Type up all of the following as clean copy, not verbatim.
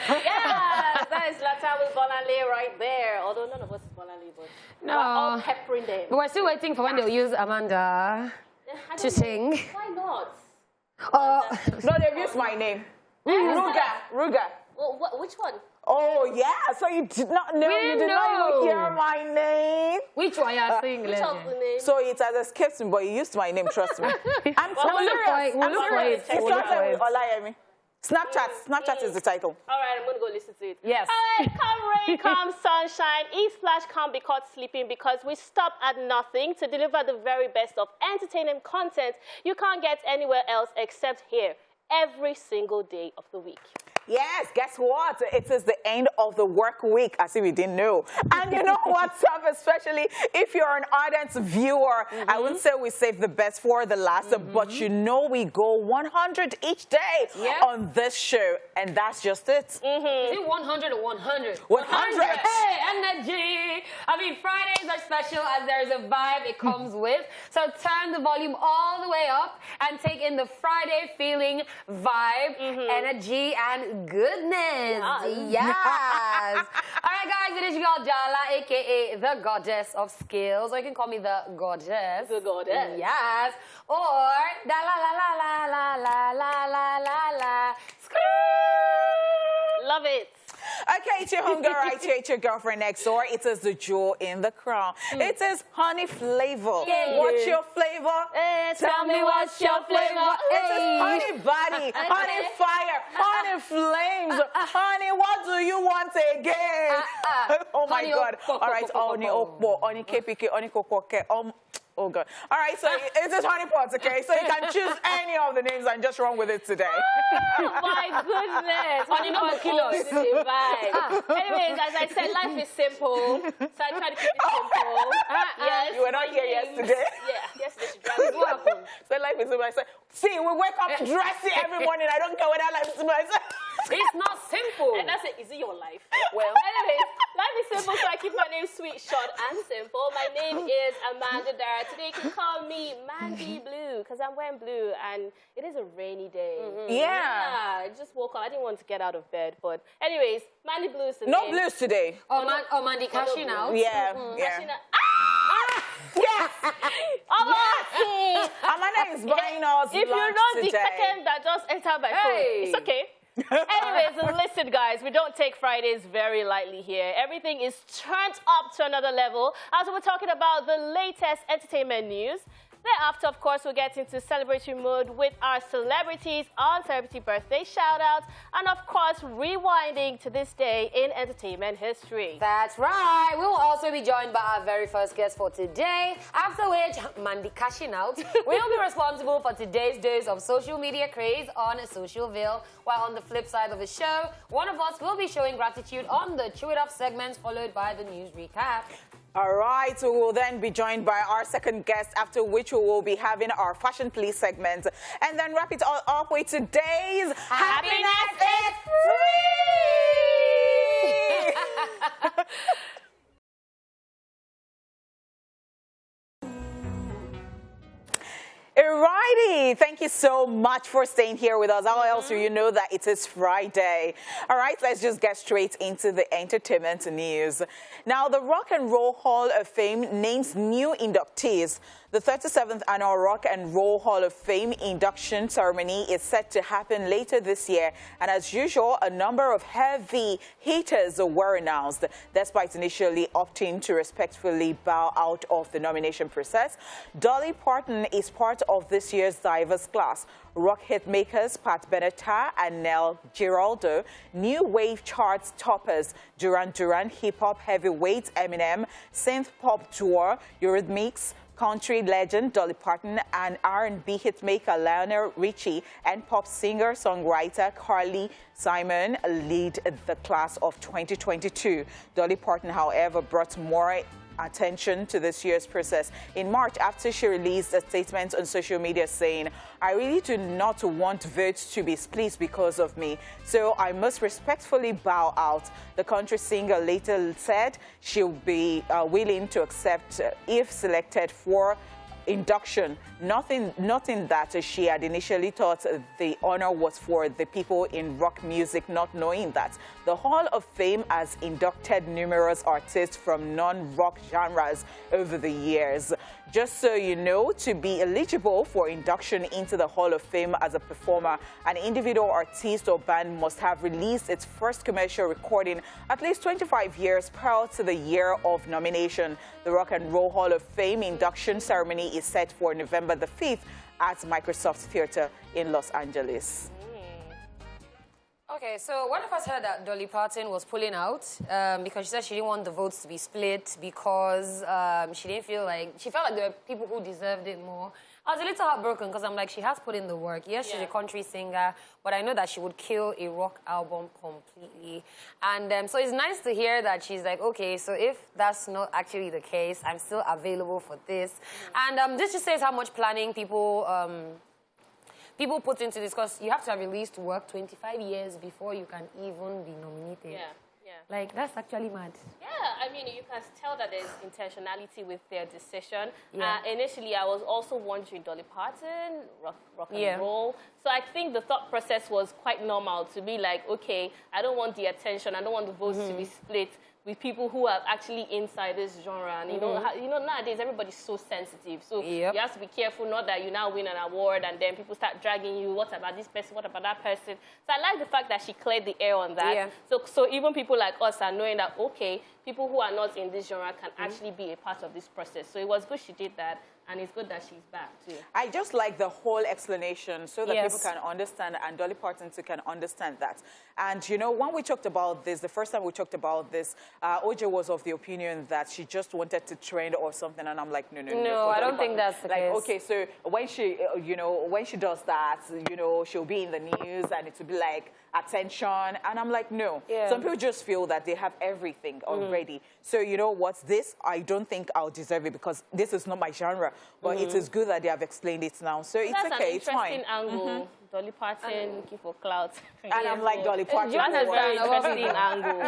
Yes, that is Lata with Bolanle right there. Although none of us is Bolanle, but we're all peppering them. But we're still waiting for when they'll use Amanda to sing. Why not? No, they've used my name. Ruga. Well, which one? Oh, yeah. So you did not know. You did not even hear my name. Which one you are saying? Which one's the name? So it has escaped me, but you used my name, trust me. I'm serious. We'll look for it. It started with Olayemi. Snapchat is the title. All right, I'm going to go listen to it. Yes. All right, come rain, come sunshine. E-Splash can't be caught sleeping because we stop at nothing to deliver the very best of entertainment content you can't get anywhere else except here every single day of the week. Yes, guess what? It is the end of the work week, as if we didn't know. And you know what's up, especially if you're an ardent viewer. I wouldn't say we save the best for the last, but you know we go 100 each day on this show, and that's just it. Is it 100 or 100? 100. Hey, energy. I mean, Fridays are special as there is a vibe it comes with. So turn the volume all the way up and take in the Friday feeling, vibe, energy, and goodness. Yes. All right, guys, it is your girl Jala, a.k.a. the goddess of skills. Or you can call me the goddess. The goddess. Yes. Or da la la la la la la la la la. Love it. Okay, it's your homegirl right here, it's your girlfriend next door. It is the jewel in the crown. It is honey flavor. What's your flavor? Tell me what's your flavor. It is honey body, honey fire, honey flames. Honey, what do you want again? Oh my God. All right, honey okpo, honey kpk, honey kokoke. Oh, God. All right, so it is honey pots, okay? So you can choose any of the names and just run with it today. Oh, my goodness. Honey no kilos. Anyways, as I said, life is simple. So I try to keep it simple. Yes. You were not here yesterday. Yeah, yesterday she dragged me. What happened? So life is simple. I said, see, we wake up dressy every morning. I don't care whether life is simple. It's not simple. And that's it. Is it your life? Well. Anyways, life is simple, so I keep my name sweet, short, and simple. My name is Amanda Dara. Today you can call me Mandy Blue because I'm wearing blue and it is a rainy day. Yeah. I just woke up. I didn't want to get out of bed. But anyways, Mandy Blue is the No name. blues today. Mandy cashing out. Yeah. Cashing out. Yes. Oh, Amanda is buying us if you lunch know the today. second that just entered my phone, it's okay. Anyways, listen, guys, we don't take Fridays very lightly here. Everything is turned up to another level as we're talking about the latest entertainment news. Thereafter, of course, we'll get into celebratory mode with our celebrities on celebrity birthday shout-outs and, of course, rewinding to this day in entertainment history. That's right. We will also be joined by our very first guest for today, after which, Mandy cashing out, will be responsible for today's dose of social media craze on Socialville, while on the flip side of the show, one of us will be showing gratitude on the Chew It Up segments, followed by the news recap. All right, so we'll then be joined by our second guest, after which we will be having our Fashion Police segment. And then wrap it all up with today's Happiness is Free! Alrighty, thank you so much for staying here with us. How else do you know that it is Friday? All right, let's just get straight into the entertainment news. Now, the Rock and Roll Hall of Fame names new inductees. The 37th Annual Rock and Roll Hall of Fame induction ceremony is set to happen later this year. And as usual, a number of heavy hitters were announced, despite initially opting to respectfully bow out of the nomination process. Dolly Parton is part of this year's diverse class. Rock hitmakers Pat Benatar and Nell Giraldo, new wave charts toppers Duran Duran, hip-hop heavyweight Eminem, synth-pop duo Eurythmics, country legend Dolly Parton, and R&B hitmaker Lionel Richie, and pop singer-songwriter Carly Simon lead the class of 2022. Dolly Parton, however, brought more attention to this year's process in March after she released a statement on social media saying, "I really do not want votes to be split because of me, so I must respectfully bow out." The country singer later said she'll be willing to accept if selected for induction, nothing that she had initially thought the honor was for the people in rock music, not knowing that the Hall of Fame has inducted numerous artists from non-rock genres over the years. Just so you know, to be eligible for induction into the Hall of Fame as a performer, an individual artist or band must have released its first commercial recording at least 25 years prior to the year of nomination. The Rock and Roll Hall of Fame induction ceremony is set for November the 5th at Microsoft Theater in Los Angeles. Okay, so one of us heard that Dolly Parton was pulling out because she said she didn't want the votes to be split because she felt like there were people who deserved it more. I was a little heartbroken because I'm like, she has put in the work. Yes, she's a country singer, but I know that she would kill a rock album completely. And so it's nice to hear that she's like, okay, so if that's not actually the case, I'm still available for this. And this just says how much planning people put into this, because you have to have released work 25 years before you can even be nominated. Yeah. Like, that's actually mad. Yeah, I mean, you can tell that there's intentionality with their decision. Yeah. Initially, I was also wondering Dolly Parton, rock and roll. So I think the thought process was quite normal to be like, okay, I don't want the attention, I don't want the votes to be split with people who are actually inside this genre. And you know, nowadays everybody's so sensitive. So you have to be careful, not that you now win an award and then people start dragging you. What about this person? What about that person? So I like the fact that she cleared the air on that. Yeah. So even people like us are knowing that, okay, people who are not in this genre can actually be a part of this process. So it was good she did that. And it's good that she's back, too. I just like the whole explanation so that people can understand, and Dolly Parton too can understand that. And, you know, when we talked about this, the first time we talked about this, OJ was of the opinion that she just wanted to trend or something. And I'm like, no. No, I don't think that's the case. Okay, so when she, when she does that, she'll be in the news and it will be like attention. And I'm like, no. Yeah. Some people just feel that they have everything already. So, you know what? This, I don't think I'll deserve it because this is not my genre. But it is good that they have explained it now. So it's okay, it's fine. That's an interesting angle. Dolly Parton looking for clout. And I'm like Dolly Parton. That's a very interesting angle.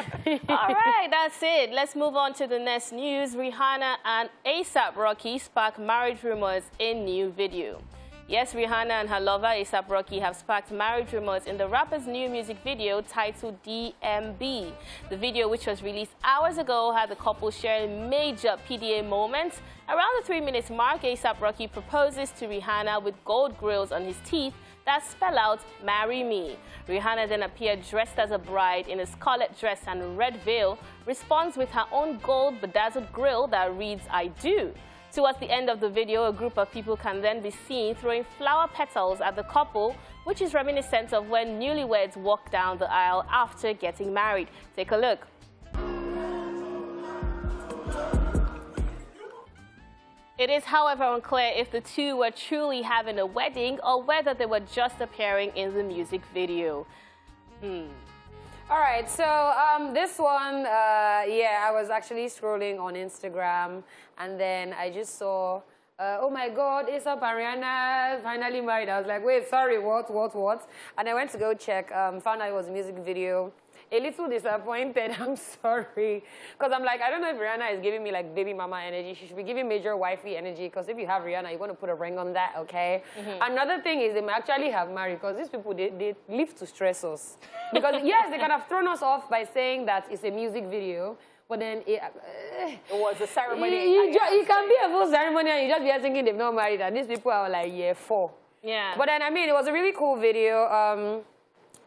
All right, that's it. Let's move on to the next news. Rihanna and A$AP Rocky spark marriage rumors in new video. Yes, Rihanna and her lover, A$AP Rocky, have sparked marriage rumors in the rapper's new music video titled DMB. The video, which was released hours ago, had the couple sharing major PDA moments. Around the 3-minute mark, A$AP Rocky proposes to Rihanna with gold grills on his teeth that spell out, "Marry Me." Rihanna then appeared dressed as a bride in a scarlet dress and red veil, responds with her own gold bedazzled grill that reads, "I do." Towards the end of the video, a group of people can then be seen throwing flower petals at the couple, which is reminiscent of when newlyweds walk down the aisle after getting married. Take a look. It is, however, unclear if the two were truly having a wedding or whether they were just appearing in the music video. All right, so this one, I was actually scrolling on Instagram, and then I just saw, oh my God, A$AP and Ariana finally married. I was like, wait, sorry, what? And I went to go check, found out it was a music video. A little disappointed, I'm sorry. Because I'm like, I don't know if Rihanna is giving me like baby mama energy. She should be giving major wifey energy, because if you have Rihanna, you want to put a ring on that, okay? Another thing is they may actually have married, because these people, they live to stress us. Because yes, they kind of thrown us off by saying that it's a music video, but then it was a ceremony. You can be a full ceremony and you just be thinking they've not married, and these people are like year 4. Yeah. But then, I mean, it was a really cool video.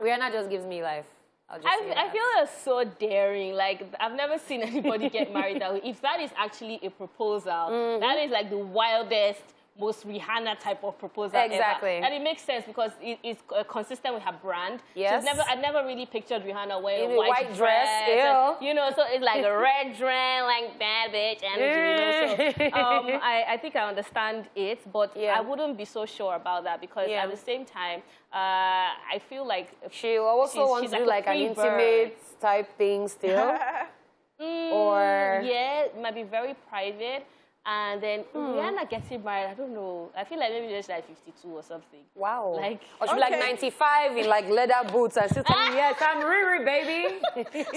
Rihanna just gives me life. I feel it's so daring. Like, I've never seen anybody get married that way. If that is actually a proposal, that is like the wildest, most Rihanna type of proposal ever. And it makes sense because it's consistent with her brand. Yes. I never really pictured Rihanna wearing a white dress. And, so it's like a red dress, like bad bitch energy. So I think I understand it, but I wouldn't be so sure about that, because at the same time, I feel like she also wants to do like an intimate type thing still. Or yeah, it might be very private. And then Rihanna gets him married. I don't know. I feel like maybe just like 52 or something. Wow. Like, or she'll be like 95 in like leather boots and still telling me, yes, I'm Riri, baby.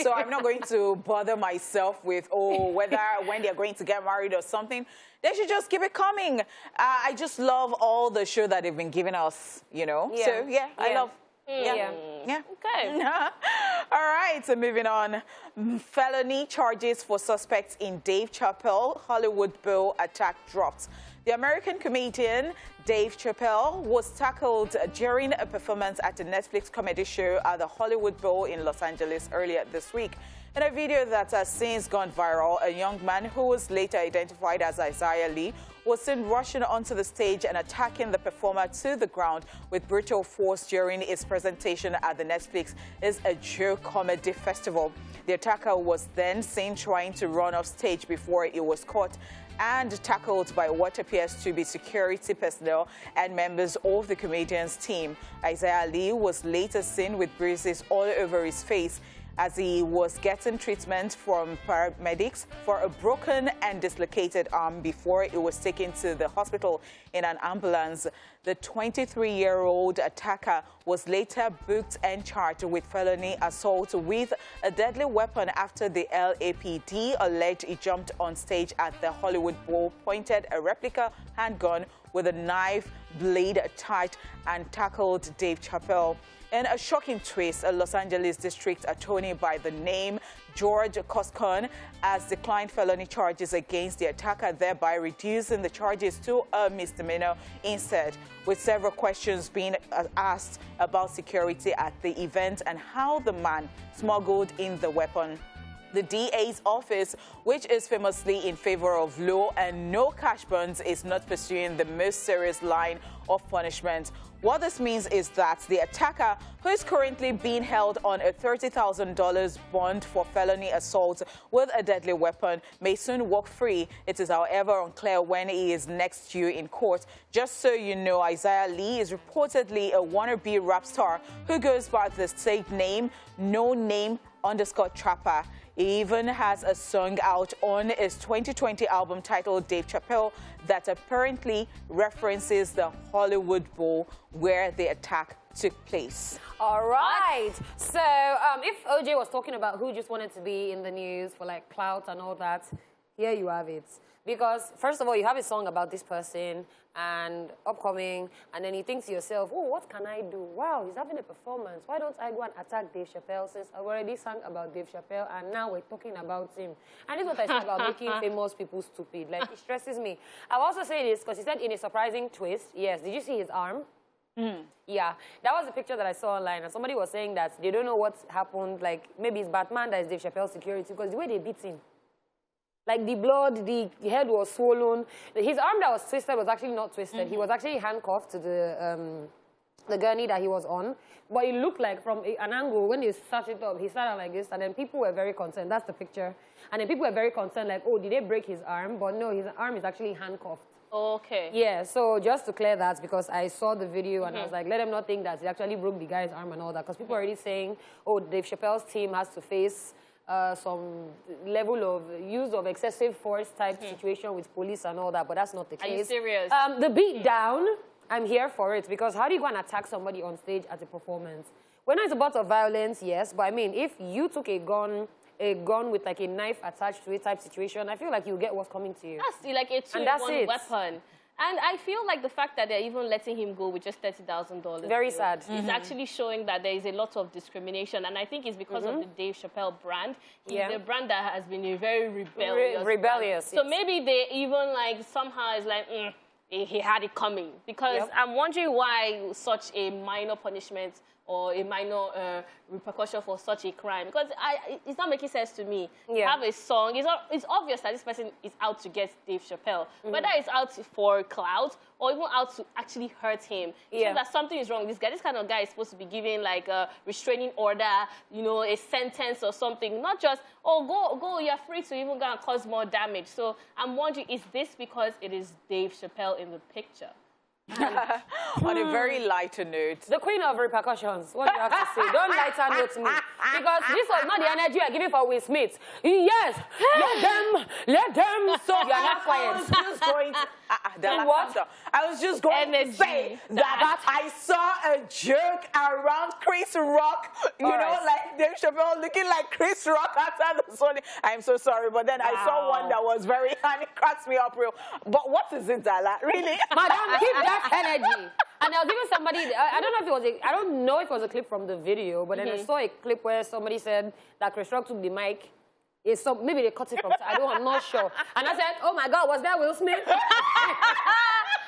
So I'm not going to bother myself with, whether when they're going to get married or something. They should just keep it coming. I just love all the show that they've been giving us, you know. Yeah. So, yeah, I love. Yeah. Okay. All right, so moving on. Felony charges for suspects in Dave Chappelle Hollywood Bowl attack dropped. The American comedian Dave Chappelle was tackled during a performance at a Netflix comedy show at the Hollywood Bowl in Los Angeles earlier this week. In a video that has since gone viral, a young man who was later identified as Isaiah Lee was seen rushing onto the stage and attacking the performer to the ground with brutal force during his presentation at the Netflix Is a Joke comedy festival. The attacker was then seen trying to run off stage before he was caught and tackled by what appears to be security personnel and members of the comedian's team. Isaiah Lee was later seen with bruises all over his face as he was getting treatment from paramedics for a broken and dislocated arm before he was taken to the hospital in an ambulance. The 23-year-old attacker was later booked and charged with felony assault with a deadly weapon after the LAPD alleged he jumped on stage at the Hollywood Bowl, pointed a replica handgun with a knife blade attached, and tackled Dave Chappelle. In a shocking twist, a Los Angeles district attorney by the name George Coscon has declined felony charges against the attacker, thereby reducing the charges to a misdemeanor instead, with several questions being asked about security at the event and how the man smuggled in the weapon. The DA's office, which is famously in favor of low and no cash burns, is not pursuing the most serious line of punishment. What this means is that the attacker, who is currently being held on a $30,000 bond for felony assault with a deadly weapon, may soon walk free. It is, however, unclear when he is next due in court. Just so you know, Isaiah Lee is reportedly a wannabe rap star who goes by the stage name No_Name_Trapper. He even has a song out on his 2020 album titled Dave Chappelle that apparently references the Hollywood Bowl where the attack took place. All right. So if OJ was talking about who just wanted to be in the news for like clout and all that, here you have it. Because first of all, you have a song about this person and upcoming, and then you think to yourself, oh, what can I do? Wow, he's having a performance. Why don't I go and attack Dave Chappelle, since I already sang about Dave Chappelle and now we're talking about him? And this is what I said about making famous people stupid. Like, it stresses me. I'll also say this because he said in a surprising twist, yes, did you see his arm? Yeah, that was the picture that I saw online, and somebody was saying that they don't know what happened. Like, maybe it's Batman that is Dave Chappelle's security, because the way they beat him, like the blood, the head was swollen. His arm that was twisted was actually not twisted. He was actually handcuffed to the gurney that he was on. But it looked like from an angle, when he sat it up, he sat out like this, and then people were very concerned. That's the picture. And then people were very concerned, like, oh, did they break his arm? But no, his arm is actually handcuffed. Okay. Yeah, so just to clear that, because I saw the video and I was like, let them not think that he actually broke the guy's arm and all that. Because people are already saying, oh, Dave Chappelle's team has to face some level of use of excessive force type situation with police and all that, but that's not the case. Are you serious? The beat down, I'm here for it, because how do you go and attack somebody on stage at a performance? When it's about of violence, yes, but I mean, if you took a gun with like a knife attached to it type situation, I feel like you get what's coming to you. That's like a two-in-one weapon. And I feel like the fact that they're even letting him go with just $30,000. Very sad. It's actually showing that there is a lot of discrimination. And I think it's because of the Dave Chappelle brand. He's a brand that has been a very rebellious. So maybe they even like somehow is like, he had it coming. Because I'm wondering why such a minor punishment or a minor repercussion for such a crime. Because it's not making sense to me. You have a song. It's obvious that this person is out to get Dave Chappelle. Whether it's out for clout or even out to actually hurt him. It shows that something is wrong with this guy. This kind of guy is supposed to be given like a restraining order, you know, a sentence or something. Not just, oh, go, you're free to even go and cause more damage. So I'm wondering, is this because it is Dave Chappelle in the picture? On a very lighter note. The queen of repercussions. What do you have to say? Don't lighter note me. Because this was not the energy I giving for Will Smith. Yes, let them. So you're not quiet. I was just going to... I was just going to say that I saw a joke around Chris Rock. You know, like Dave Chappelle looking like Chris Rock after the Sony. I'm so sorry, but then I saw one that was very... And it cracks me up real. But what is it, Dala? Really? Madam, keep that energy. And there was even somebody, I don't know if it was I don't know if it was a clip from the video, but then I saw a clip where somebody said that Chris Rock took the mic. Maybe they cut it from, I'm not sure. And I said, oh my God, was that Will Smith?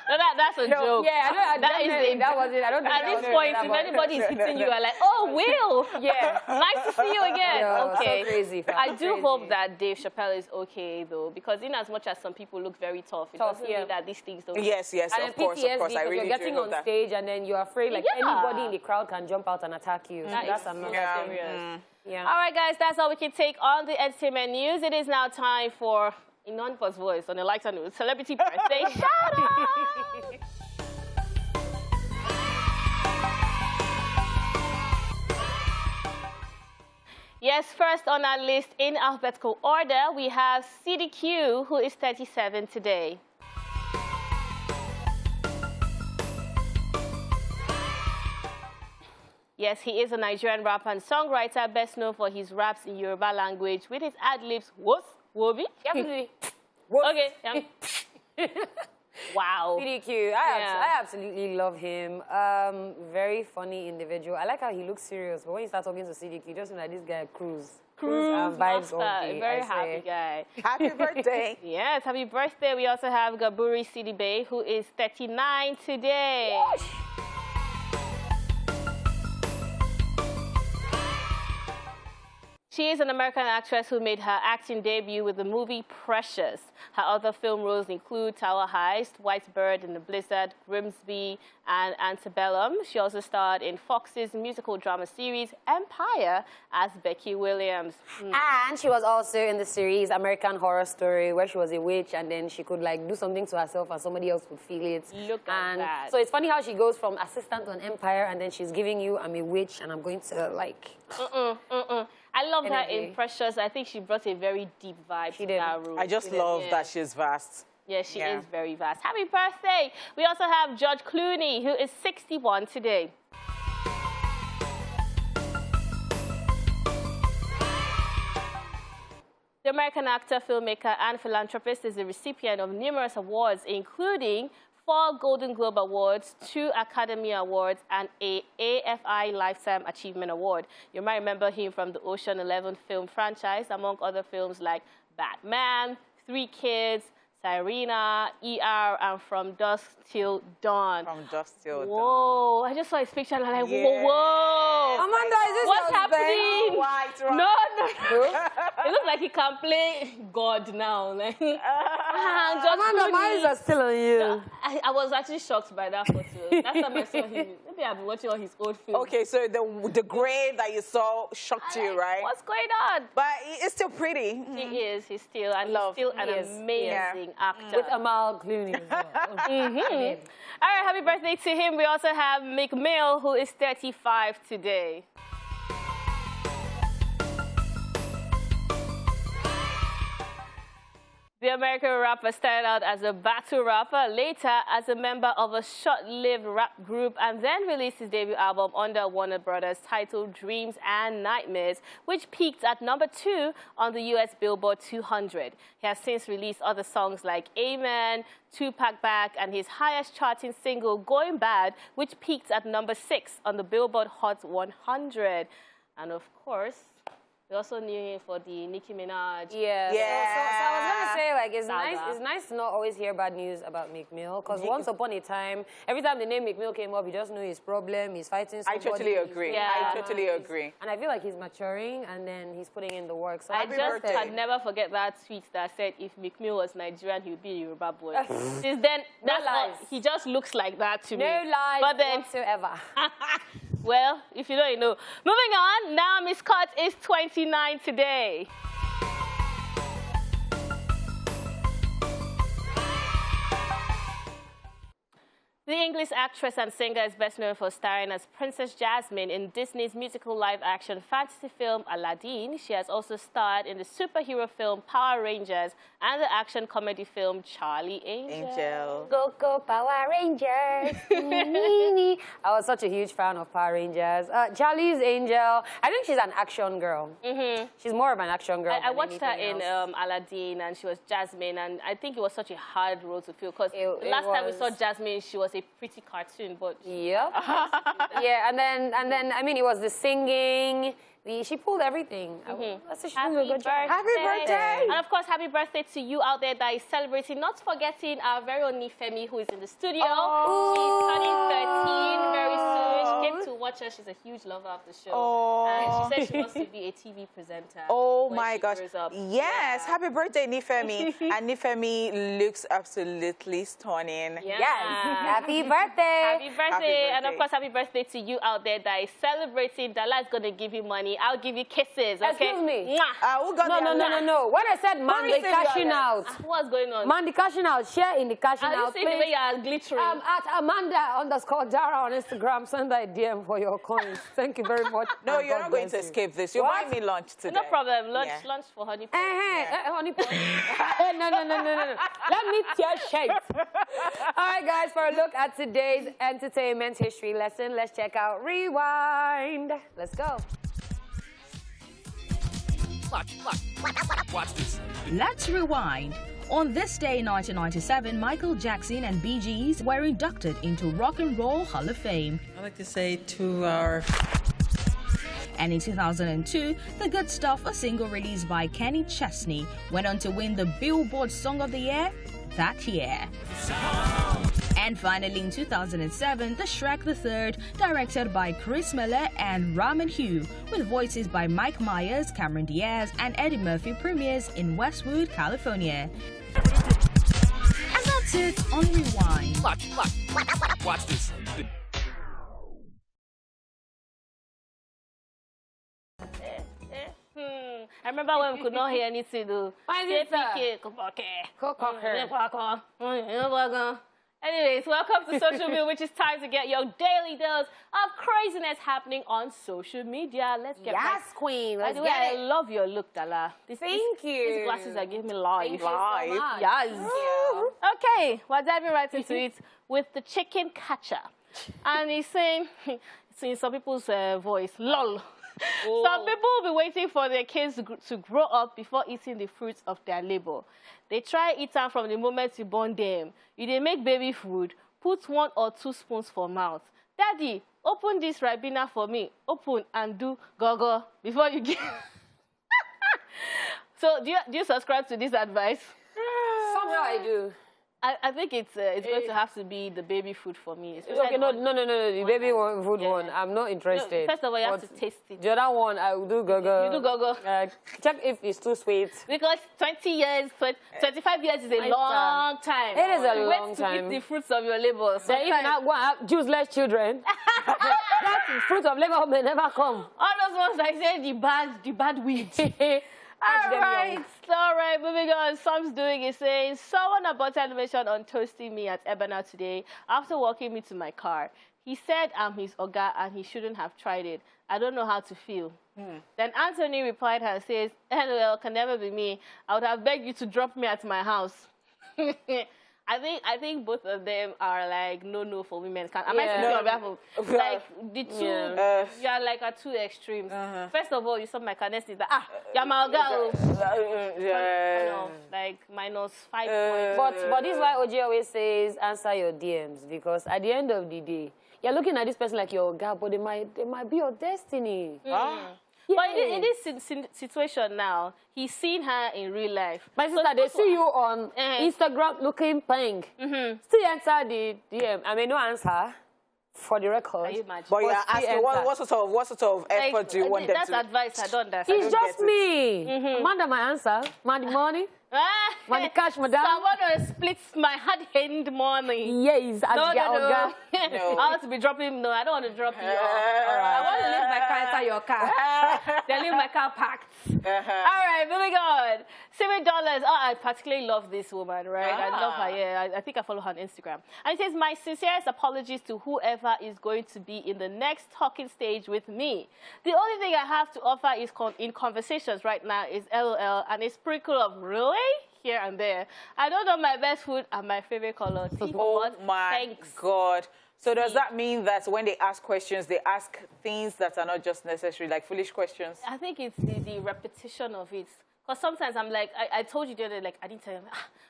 No, that's a joke. Yeah, that was it. I don't think at this point, if anybody is hitting you, are like, oh, Will. Yeah. Nice to see you again. Yo, okay. So crazy. I do hope that Dave Chappelle is okay, though, because in as much as some people look very tough, it doesn't mean that these things don't. Yes, and of course. I really you're getting on stage and then you're afraid like anybody in the crowd can jump out and attack you. So that's another thing. Yeah. All right, guys, that's all we can take on the entertainment news. It is now time for a non-buzz voice on a lighter note, celebrity birthday shout-out. Yes, first on our list in alphabetical order, we have CDQ, who is 37 today. Yes, he is a Nigerian rapper and songwriter, best known for his raps in Yoruba language with his ad-libs, Wos, Wobi. Definitely. Okay. Yeah. Wow. CDQ, I absolutely love him. Very funny individual. I like how he looks serious, but when you start talking to CDQ, you just know that this guy cruise and vibes all day. Very happy guy. Happy birthday. Yes, happy birthday. We also have Gaburi Sidibe, who is 39 today. Whoosh. She is an American actress who made her acting debut with the movie Precious. Her other film roles include Tower Heist, White Bird in the Blizzard, Grimsby, and Antebellum. She also starred in Fox's musical drama series Empire as Becky Williams. And she was also in the series American Horror Story, where she was a witch and then she could like do something to herself and somebody else would feel it. Look at that. So it's funny how she goes from assistant to an empire and then she's giving you, I'm a witch and I'm going to like... I loved her in Precious. I think she brought a very deep vibe to that role. I just love that she's vast. Yeah, she is very vast. Happy birthday! We also have George Clooney, who is 61 today. The American actor, filmmaker, and philanthropist is the recipient of numerous awards, including 4 Golden Globe Awards, 2 Academy Awards, and a AFI Lifetime Achievement Award. You might remember him from the Ocean 11 film franchise, among other films like Batman, 3 Kids, Sirena, ER, and From Dusk Till Dawn. From Dusk Till Dawn. Whoa, I just saw his picture and I'm like, whoa. Amanda, is this what's happening? No. It looks like he can play God now. Like, Amanda, my eyes are still on you. I was actually shocked by that photo. Last time I saw him, maybe I've been watching all his old films. Okay, so the grade that you saw shocked you, right? What's going on? But it's still pretty. He is. He's still, and he's still an amazing actor. With Amal Clooney as well. All right, happy birthday to him. We also have Meek Mill, who is 35 today. The American rapper started out as a battle rapper, later as a member of a short-lived rap group, and then released his debut album under Warner Brothers titled Dreams and Nightmares, which peaked at #2 on the US Billboard 200. He has since released other songs like Amen, Tupac Back, and his highest charting single, Going Bad, which peaked at #6 on the Billboard Hot 100. And of course, we also knew him for the Nicki Minaj. Yeah. So I was gonna say, like, it's nice to not always hear bad news about Meek Mill, because once upon a time, every time the name Meek Mill came up, you just knew his problem, he's fighting somebody. I totally agree. I totally agree. And I feel like he's maturing, and then he's putting in the work. So I just can never forget that tweet that said if Meek Mill was Nigerian, he would be a Yoruba boy. Since then, he just looks like that to me. No lies whatsoever. Well, if you don't, you know. Moving on, now Miss Scott is 29 today. The English actress and singer is best known for starring as Princess Jasmine in Disney's musical live-action fantasy film Aladdin. She has also starred in the superhero film Power Rangers and the action comedy film Charlie Angel. Go, go, Power Rangers. I was such a huge fan of Power Rangers. Charlie's Angel. I think she's an action girl. She's more of an action girl. I watched her in Aladdin, and she was Jasmine, and I think it was such a hard role to fill because last time we saw Jasmine, she was a pretty cartoon, but yeah, and then I mean, it was the singing. She pulled everything. That's a good job. Happy birthday! And of course, happy birthday to you out there that is celebrating. Not forgetting our very own Nifemi, who is in the studio. She's turning 13 very soon. She came to watch us. She's a huge lover of the show. And she said she wants to be a TV presenter. Oh my gosh. Yeah. Yes, happy birthday, Nifemi. And Nifemi looks absolutely stunning. Yeah. Yes, happy birthday. Happy birthday. And of course, happy birthday to you out there that is celebrating. Dala is going to give you money. I'll give you kisses, okay? Excuse me. Who got No. When I said man, the cashing out. What's going on? Man, the cashing out. Share in the cashing out. See the way you are glittering. At Amanda_Dara on Instagram, send her a DM for your coins. Thank you very much. No, you're not going to escape this. You're buying me lunch today. No problem. Lunch for honey pot. Honey pot. No. Let me tear shape. All right, guys, for a look at today's entertainment history lesson, let's check out Rewind. Let's go. Watch this. Let's rewind. On this day in 1997, Michael Jackson and Bee Gees were inducted into Rock and Roll Hall of Fame. I'd like to say to our... And in 2002, The Good Stuff, a single released by Kenny Chesney, went on to win the Billboard Song of the Year that year. And finally, in 2007, The Shrek the Third, directed by Chris Miller and Raman Hugh, with voices by Mike Myers, Cameron Diaz, and Eddie Murphy, premieres in Westwood, California. And that's it on Rewind. Watch this. I remember when we could not hear anything. Anyways, welcome to Social Media, which is time to get your daily dose of craziness happening on social media. Let's get Yes, queen. By Let's the way, get I it. love your look, Dala. Thank you. These glasses are giving me life. Thank you so much. Yes. Thank you. Okay, we're diving right into it with the chicken catcher. And he's saying, it's in some people's voice, lol. Some people will be waiting for their kids to grow up before eating the fruits of their labor. They try eat them from the moment you born them. You they make baby food, put 1 or 2 spoons for mouth. Daddy, open this Ribena for me. Open and do go-go before you get... So do you subscribe to this advice? Somehow I do. I think it's going to have to be the baby food for me. Okay, no, the baby food one. I'm not interested. No, first of all, you have to taste it. The other one, I will do go-go. You do go-go. Check if it's too sweet. Because 20 years, 25 years is a long time. It is a long Wait time. to eat the fruits of your labor. Then if you not want to have juiceless children, that fruit of labor may never come. All those ones I say the bad weeds. All right, moving on. Sam's doing is saying, someone aborted mention on toasting me at Ebana today after walking me to my car. He said I'm his oga and he shouldn't have tried it. I don't know how to feel. Then Anthony replied and says, LOL can never be me. I would have begged you to drop me at my house. I think both of them are like no for women. Am I speaking on behalf of like the two? You are like at two extremes. First of all, you saw my kindness is that you're my girl. Like -5 points. But this is why OG always says answer your DMs, because at the end of the day, you're looking at this person like your girl, but they might be your destiny. But in this situation now, he's seen her in real life. My sister, they see you on Instagram looking pink. Still answer the DM. I may not answer for the record. Can you imagine? But you're asking what sort of effort do you want them to... That's advice I don't understand. It's just me. Amanda, my answer. Money. Want the cash, madam? Someone splits my hard-earned money. Yes, as No. No. I want to be dropping. No, I don't want to drop you. All right. I want to leave my car inside your car. Then leave my car packed. All right, moving on. $7. Oh, I particularly love this woman, right? I love her. Yeah, I think I follow her on Instagram. And it says, my sincerest apologies to whoever is going to be in the next talking stage with me. The only thing I have to offer is in conversations right now is LOL and a sprinkle of really here and there. I don't know my best food and my favorite color. Oh my God. So does that mean that when they ask questions, they ask things that are not just necessary, like foolish questions? I think it's the repetition of it. Because sometimes I'm like, I told you the other day, like, I didn't tell you.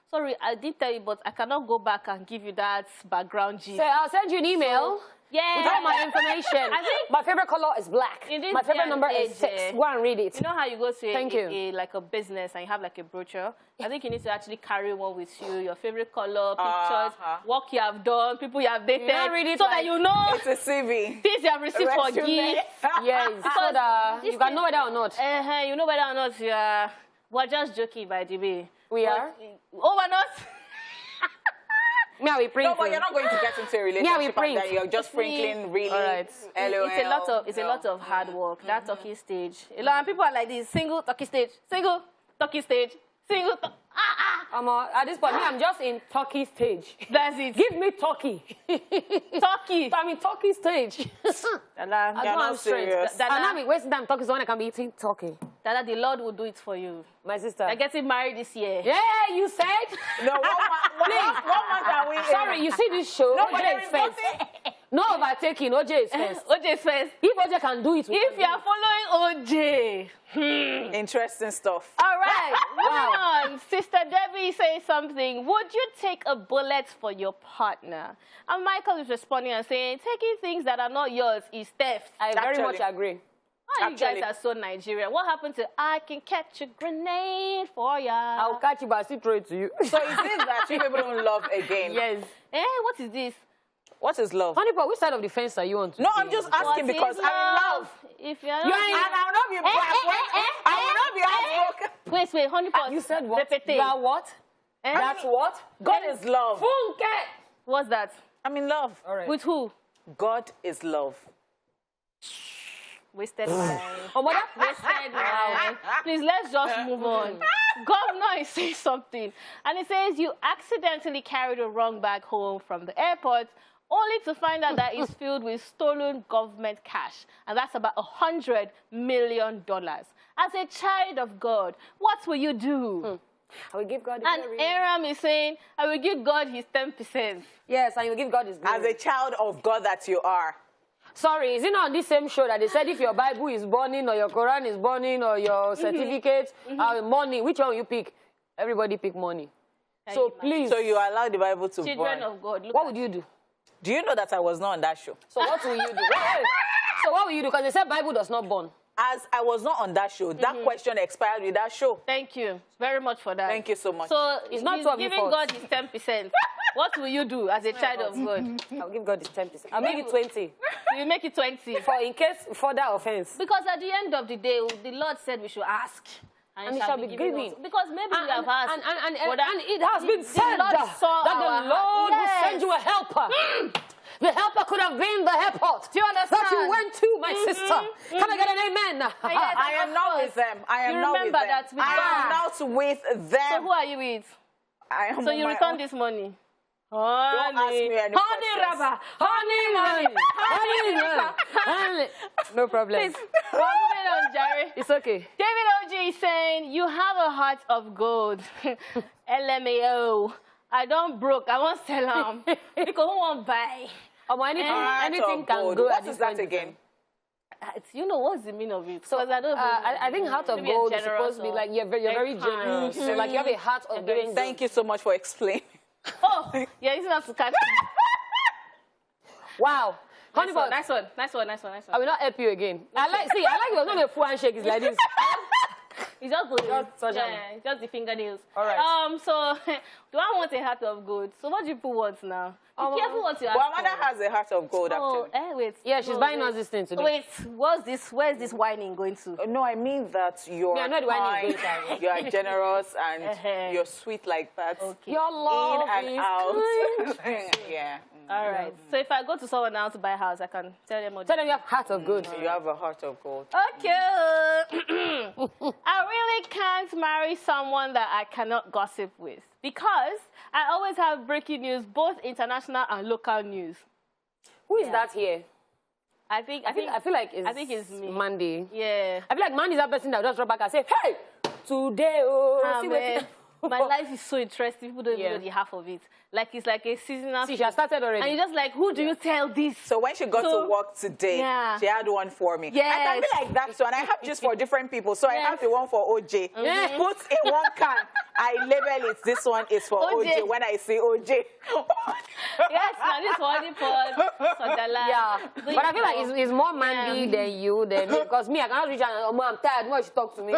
Sorry, I did tell you, but I cannot go back and give you that background gist. So I'll send you an email. Yeah. With all my information. I think my favorite color is black. My favorite number is 6. Go and read it. You know how you go to like a business and you have like a brochure? I think you need to actually carry one with you, your favorite color, pictures, work you have done, people you have dated. You read it so like, that you know it's a CV. things you have received for gifts. Yes, so that you can know whether or not. You know whether or not you are. We're just joking, by the way. We are? Oh, we're not? Yeah, we print. No, but you're not going to get into a relationship. Yeah, we print. And then you're just sprinkling really. All right. LOL. It's a lot of hard work. That talking stage. A lot of people are like this: single talking stage, single talking stage, single. At this point, me, I'm just in talkie stage. That's it. Give me talkie. Talkie. I'm in talkie stage. You're not serious. And I'm wasting time talking so when I can be eating talkie. Dada, the Lord will do it for you. My sister. I'm getting married this year. Yeah, you said. No, what month are we in? Sorry, you see this show? No, but OJ there is is first. nothing. No overtaking. OJ is first. OJ is first. If OJ can do it, If you are following OJ. Interesting stuff. All right, moving on. Sister Debbie says something. Would you take a bullet for your partner? And Michael is responding and saying, taking things that are not yours is theft. I very much agree. Oh, you guys are so Nigerian. What happened to I can catch a grenade for ya? I'll catch you, but I'll still throw it to you. So is it that you people don't love again? Yes. What is this? What is love? Honey, but which side of the fence are you on? No, I'm just asking What because is I'm in love. If you're not... And I will not be I will not be heartbroken. Wait, honey pot. You said what? Repete. You are what? That's what? God is love. Funke! What's that? I'm in love. All right. With who? God is love. Wasted line. Oh, mother? Wasted line. Please, let's just move on. Governor is saying something. And it says you accidentally carried a wrong bag home from the airport only to find out that it's filled with stolen government cash. And that's about $100 million. As a child of God, what will you do? I will give God the And glory. Aram is saying, I will give God his 10%. Yes, and you will give God his glory. As a child of God that you are. Sorry, is it not on this same show that they said if your Bible is burning or your Quran is burning or your certificate, money, which one will you pick? Everybody pick money. So please. So you allow the Bible to Children burn. of God. What would you do? Do you know that I was not on that show? So what will you do? So what will you do? Because they said Bible does not burn. As I was not on that show, that question expired with that show. Thank you very much for that. Thank you so much. So It's not he's to have giving fault. God his 10%. What will you do as a child of God? I'll give God his 10%. I'll make it 20. You make it 20. For in case further offense. Because at the end of the day, the Lord said we should ask. And it shall be given. us. Because maybe we have asked. And it has been said Lord saw that the Lord will send you a helper. The helper could have been the airport. Do you understand? That you went to, my sister. Can I get an amen? I am not with them. I am not with them. that with I am not with them. So who are you with? I am So on you my return own. this money. Don't ask me any Honey questions. rubber, honey money, honey. No problem. Please, we're moving on, Jerry. It's okay. David OG is saying, you have a heart of gold. LMAO. I don't broke. I won't sell them. Because who won't buy? Anything can Gold. go. What at is this that point in again? time. You know, what's the meaning of it? So I don't I think heart of Maybe a gold is generous supposed to be or like you're very kind. generous. So like you have a heart of giving. Thank you so much for explaining. Oh, yeah, it's not to catch. Wow. Honey, Nice one. I will not help you again. I like you. Not a full handshake is like this. It's just blue. Just such just the fingernails. All right. So, do I want a heart of gold? So what do people want now? Be careful what you ask But Amanda for. has a heart of gold, actually. Wait. Yeah, she's No, buying wait. us this thing today. Wait, what's this? Where's this whining going to? No, I mean that you're Yeah, not the one kind, is going to. you are generous, and you're sweet like that. Okay. Your love In and is out. kind. Yeah. All right. So if I go to someone else to buy a house, I can tell them what. Tell them you have heart of good. You have a heart of gold. Okay. I really can't marry someone that I cannot gossip with because I always have breaking news, both international and local news. Who is that here? I feel like it's me. Mandy. Yeah. I feel like Mandy is that person that just drop back and say, hey, today, oh, see Man, what my life is so interesting. People don't even Yeah. know the half of it. Like it's like a seasonal. See, she has started already. And you're just like, who do you tell this? So when she got to work today, Yeah. she had one for me. Yes. I can be like that too, and I have just for different people. So I have the one for OJ. Put in one can. I label it. This one is for OJ. When I say OJ. Yes, now this one for Yeah, but I feel like it's more Mandy than you, because me, I cannot reach out and I'm tired. Why she talk to me?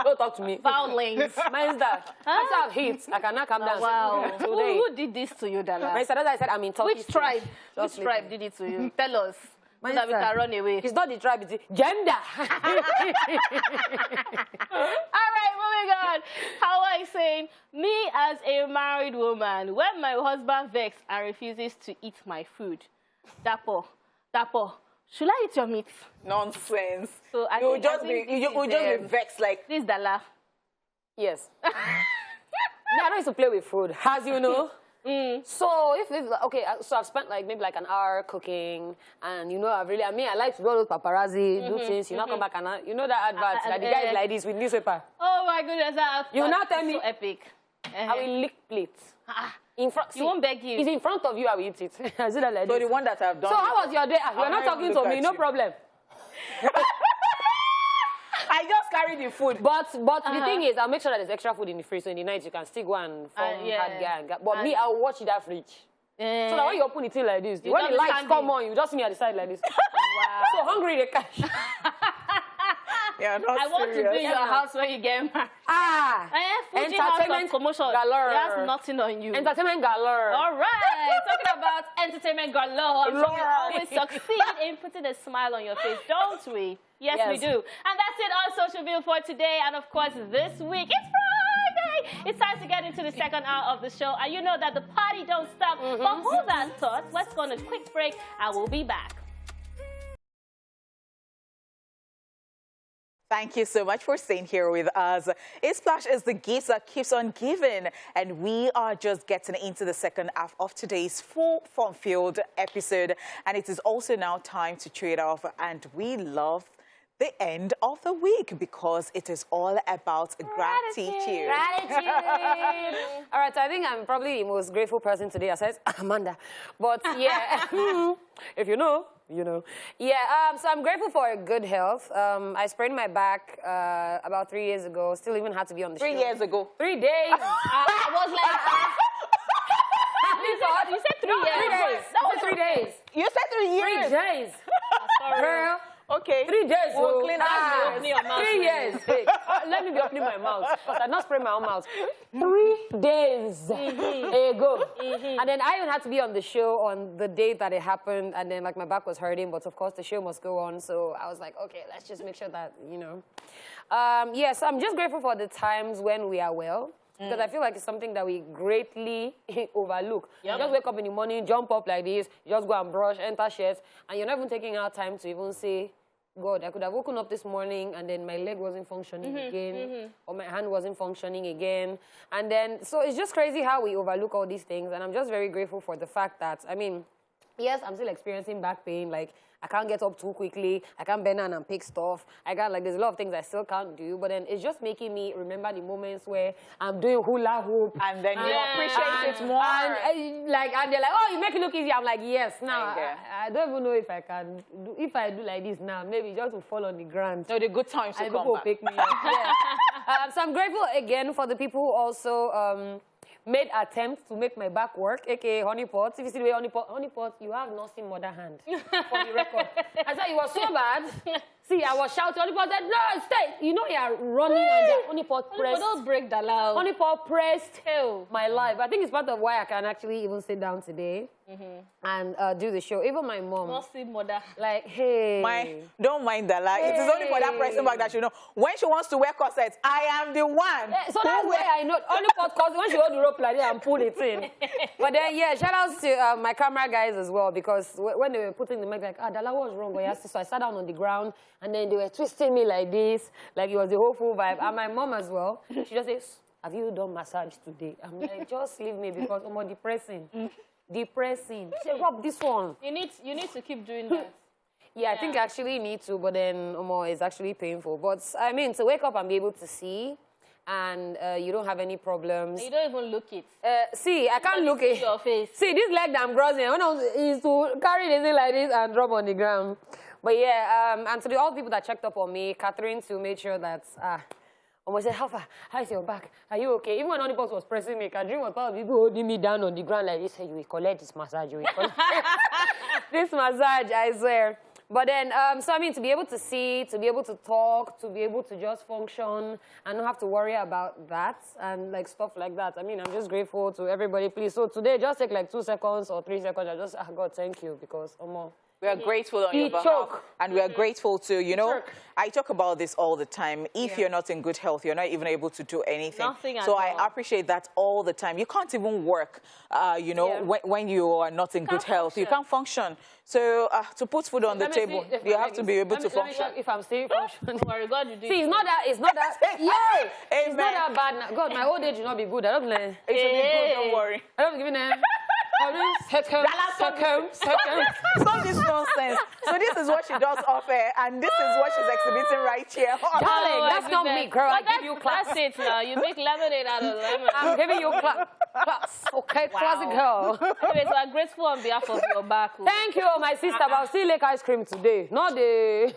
Don't talk to me. Foulings. Mine's that. I have hits. I cannot calm down. Wow. Today. Who did this to you, Dala? My sister, I said I'm in Turkey. Which tribe? Just Which tribe did it to you? Tell us. So Mine that we is can run away. It's not the tribe, it's the gender. All right, moving on. How I saying, me as a married woman, when my husband vexes and refuses to eat my food, Dapo, should I eat your meat? Nonsense. So I You will think- just I be think this you will is, just be vexed like This is Dala. Yes. Me, I don't used to play with food, as you know. So if it's okay, so I've spent like maybe like an hour cooking, and I like to do all those paparazzi, do things, come back and that advert that the guy is like this with newspaper. Oh my goodness, You will now that's tell me- so epic. I will lick plates. In front. You won't beg you. It's in front of you. I will eat it. I see that like so this. the one that I've done. So how was your day? You're I'll not talking look to me. at No you. problem. I just carry the food. But the thing is, I'll make sure that there's extra food in the fridge, so in the night you can still go and form yeah. hard guy. But me, I'll watch that fridge. So that when you open it like this, when don't the lights stand come in. on, you just see me at the side like this. Wow. So hungry, they cash. Yeah, not I want to serious. be in your house when you get married. Fuji House of Entertainment Commotion. galore. That's nothing on you. Entertainment galore. All right. Talking about entertainment galore, we always succeed in putting a smile on your face, don't we? Yes, we do. And that's it on Social View for today. And of course, this week, it's Friday. It's time to get into the second hour of the show. And you know that the party don't stop. But hold that thought. Let's go on a quick break. I will be back. Thank you so much for staying here with us. Splash is the gift that keeps on giving, and we are just getting into the second half of today's full fun-filled episode, and it is also now time to trade off, and we love the end of the week because it is all about gratitude. Gratitude. All right, so I think I'm probably the most grateful person today, aside Amanda. But yeah, if you know, you know. Yeah, so I'm grateful for good health. I sprained my back about 3 years ago. Still even had to be on the show. 3 years ago. 3 days. I was like, you said 3 years. 3 days. That was 3 days. You said 3 years. 3 days. Girl. Okay. 3 days. We'll clean out opening your mouth. 3 years. Hey, let me be opening my mouth because I not spray my own mouth. 3 days ago. And then I even had to be on the show on the day that it happened, and then like my back was hurting, but of course the show must go on. So I was like, okay, let's just make sure that, you know. Yes, I'm just grateful for the times when we are well. Because I feel like it's something that we greatly overlook. You just wake up in the morning, jump up like this, you just go and brush, enter shirts, and you're not even taking out time to even say, God, I could have woken up this morning and then my leg wasn't functioning again, or my hand wasn't functioning again. And then, so it's just crazy how we overlook all these things. And I'm just very grateful for the fact that, I mean, yes, I'm still experiencing back pain. Like, I can't get up too quickly. I can't bend down and pick stuff. There's a lot of things I still can't do. But then it's just making me remember the moments where I'm doing hula hoop. And then you appreciate it more. And they're like, oh, you make it look easy. I'm like, yes. Now, I don't even know if I can. If I do like this now, maybe just to fall on the ground. So the good times to come people back. pick me up. Yeah. So I'm grateful again for the people who also made attempts to make my back work, aka honeypot. If you see the way honeypot, you have nursing mother hand for the record. I said it was so bad. See, I was shouting, honeypot said, no, stay. You know you are running and the honeypot pressed. Don't break the law. Honeypot pressed my life. I think it's part of why I can actually even sit down today and do the show. Even my mom. Nursing mother. Like, hey. Don't mind that. Like, it is only for that person back that you know. When she wants to wear corsets, I am the one. So that's why I know honeypot corset, when she hold the rope like that and pull it in. But then, yeah, shout out to my camera guys as well, because when they were putting the mic, like, Dala was wrong. But so I sat down on the ground, and then they were twisting me like this, like it was the whole full vibe. And my mom as well, she just says, have you done massage today? I'm like, just leave me because I'm more depressing. Depressing. She said, rub this one. You need to keep doing that. Yeah, I think I actually need to, but then it's actually painful. But I mean, to wake up and be able to see, and you don't have any problems. You don't even look it. See, I can't look it. Your face. See, this leg that I'm crossing, when I is to carry this thing like this and drop on the ground. But yeah, and to all the people that checked up on me, Catherine too made sure that, I said, how far? How is your back? Are you okay? Even when Honeypot was pressing me, Catherine was part of people holding me down on the ground like this. Say, you will collect this massage. You will collect this massage, I swear. But then, so I mean, to be able to see, to be able to talk, to be able to just function and not have to worry about that and like stuff like that. I mean, I'm just grateful to everybody, please. So today, just take like 2 seconds or 3 seconds. I just, God, thank you, because, we are grateful on your behalf, and we are grateful to, you know, I talk about this all the time. If you're not in good health, you're not even able to do anything. Nothing at so all. I appreciate that all the time. You can't even work, you know, when you are not in good health. You can't function. So to put food on the table, you have to be able to function. If I'm still functioning. Don't worry, God, you do. See, it's not that, yeah, Amen. it's not that bad now. God, my old age will not be good. I don't know. It should be good, don't worry. I don't give a second. Stop this nonsense. So this is what she does off air, and this is what she's exhibiting right here. Darling, that's not me, girl. I give you class. That's it now. You make lemonade out of lemon. I'm giving you class. Okay, classic girl. Anyway, so I'm grateful on behalf of your back. Thank you, my sister. But I'll still like ice cream today. Not the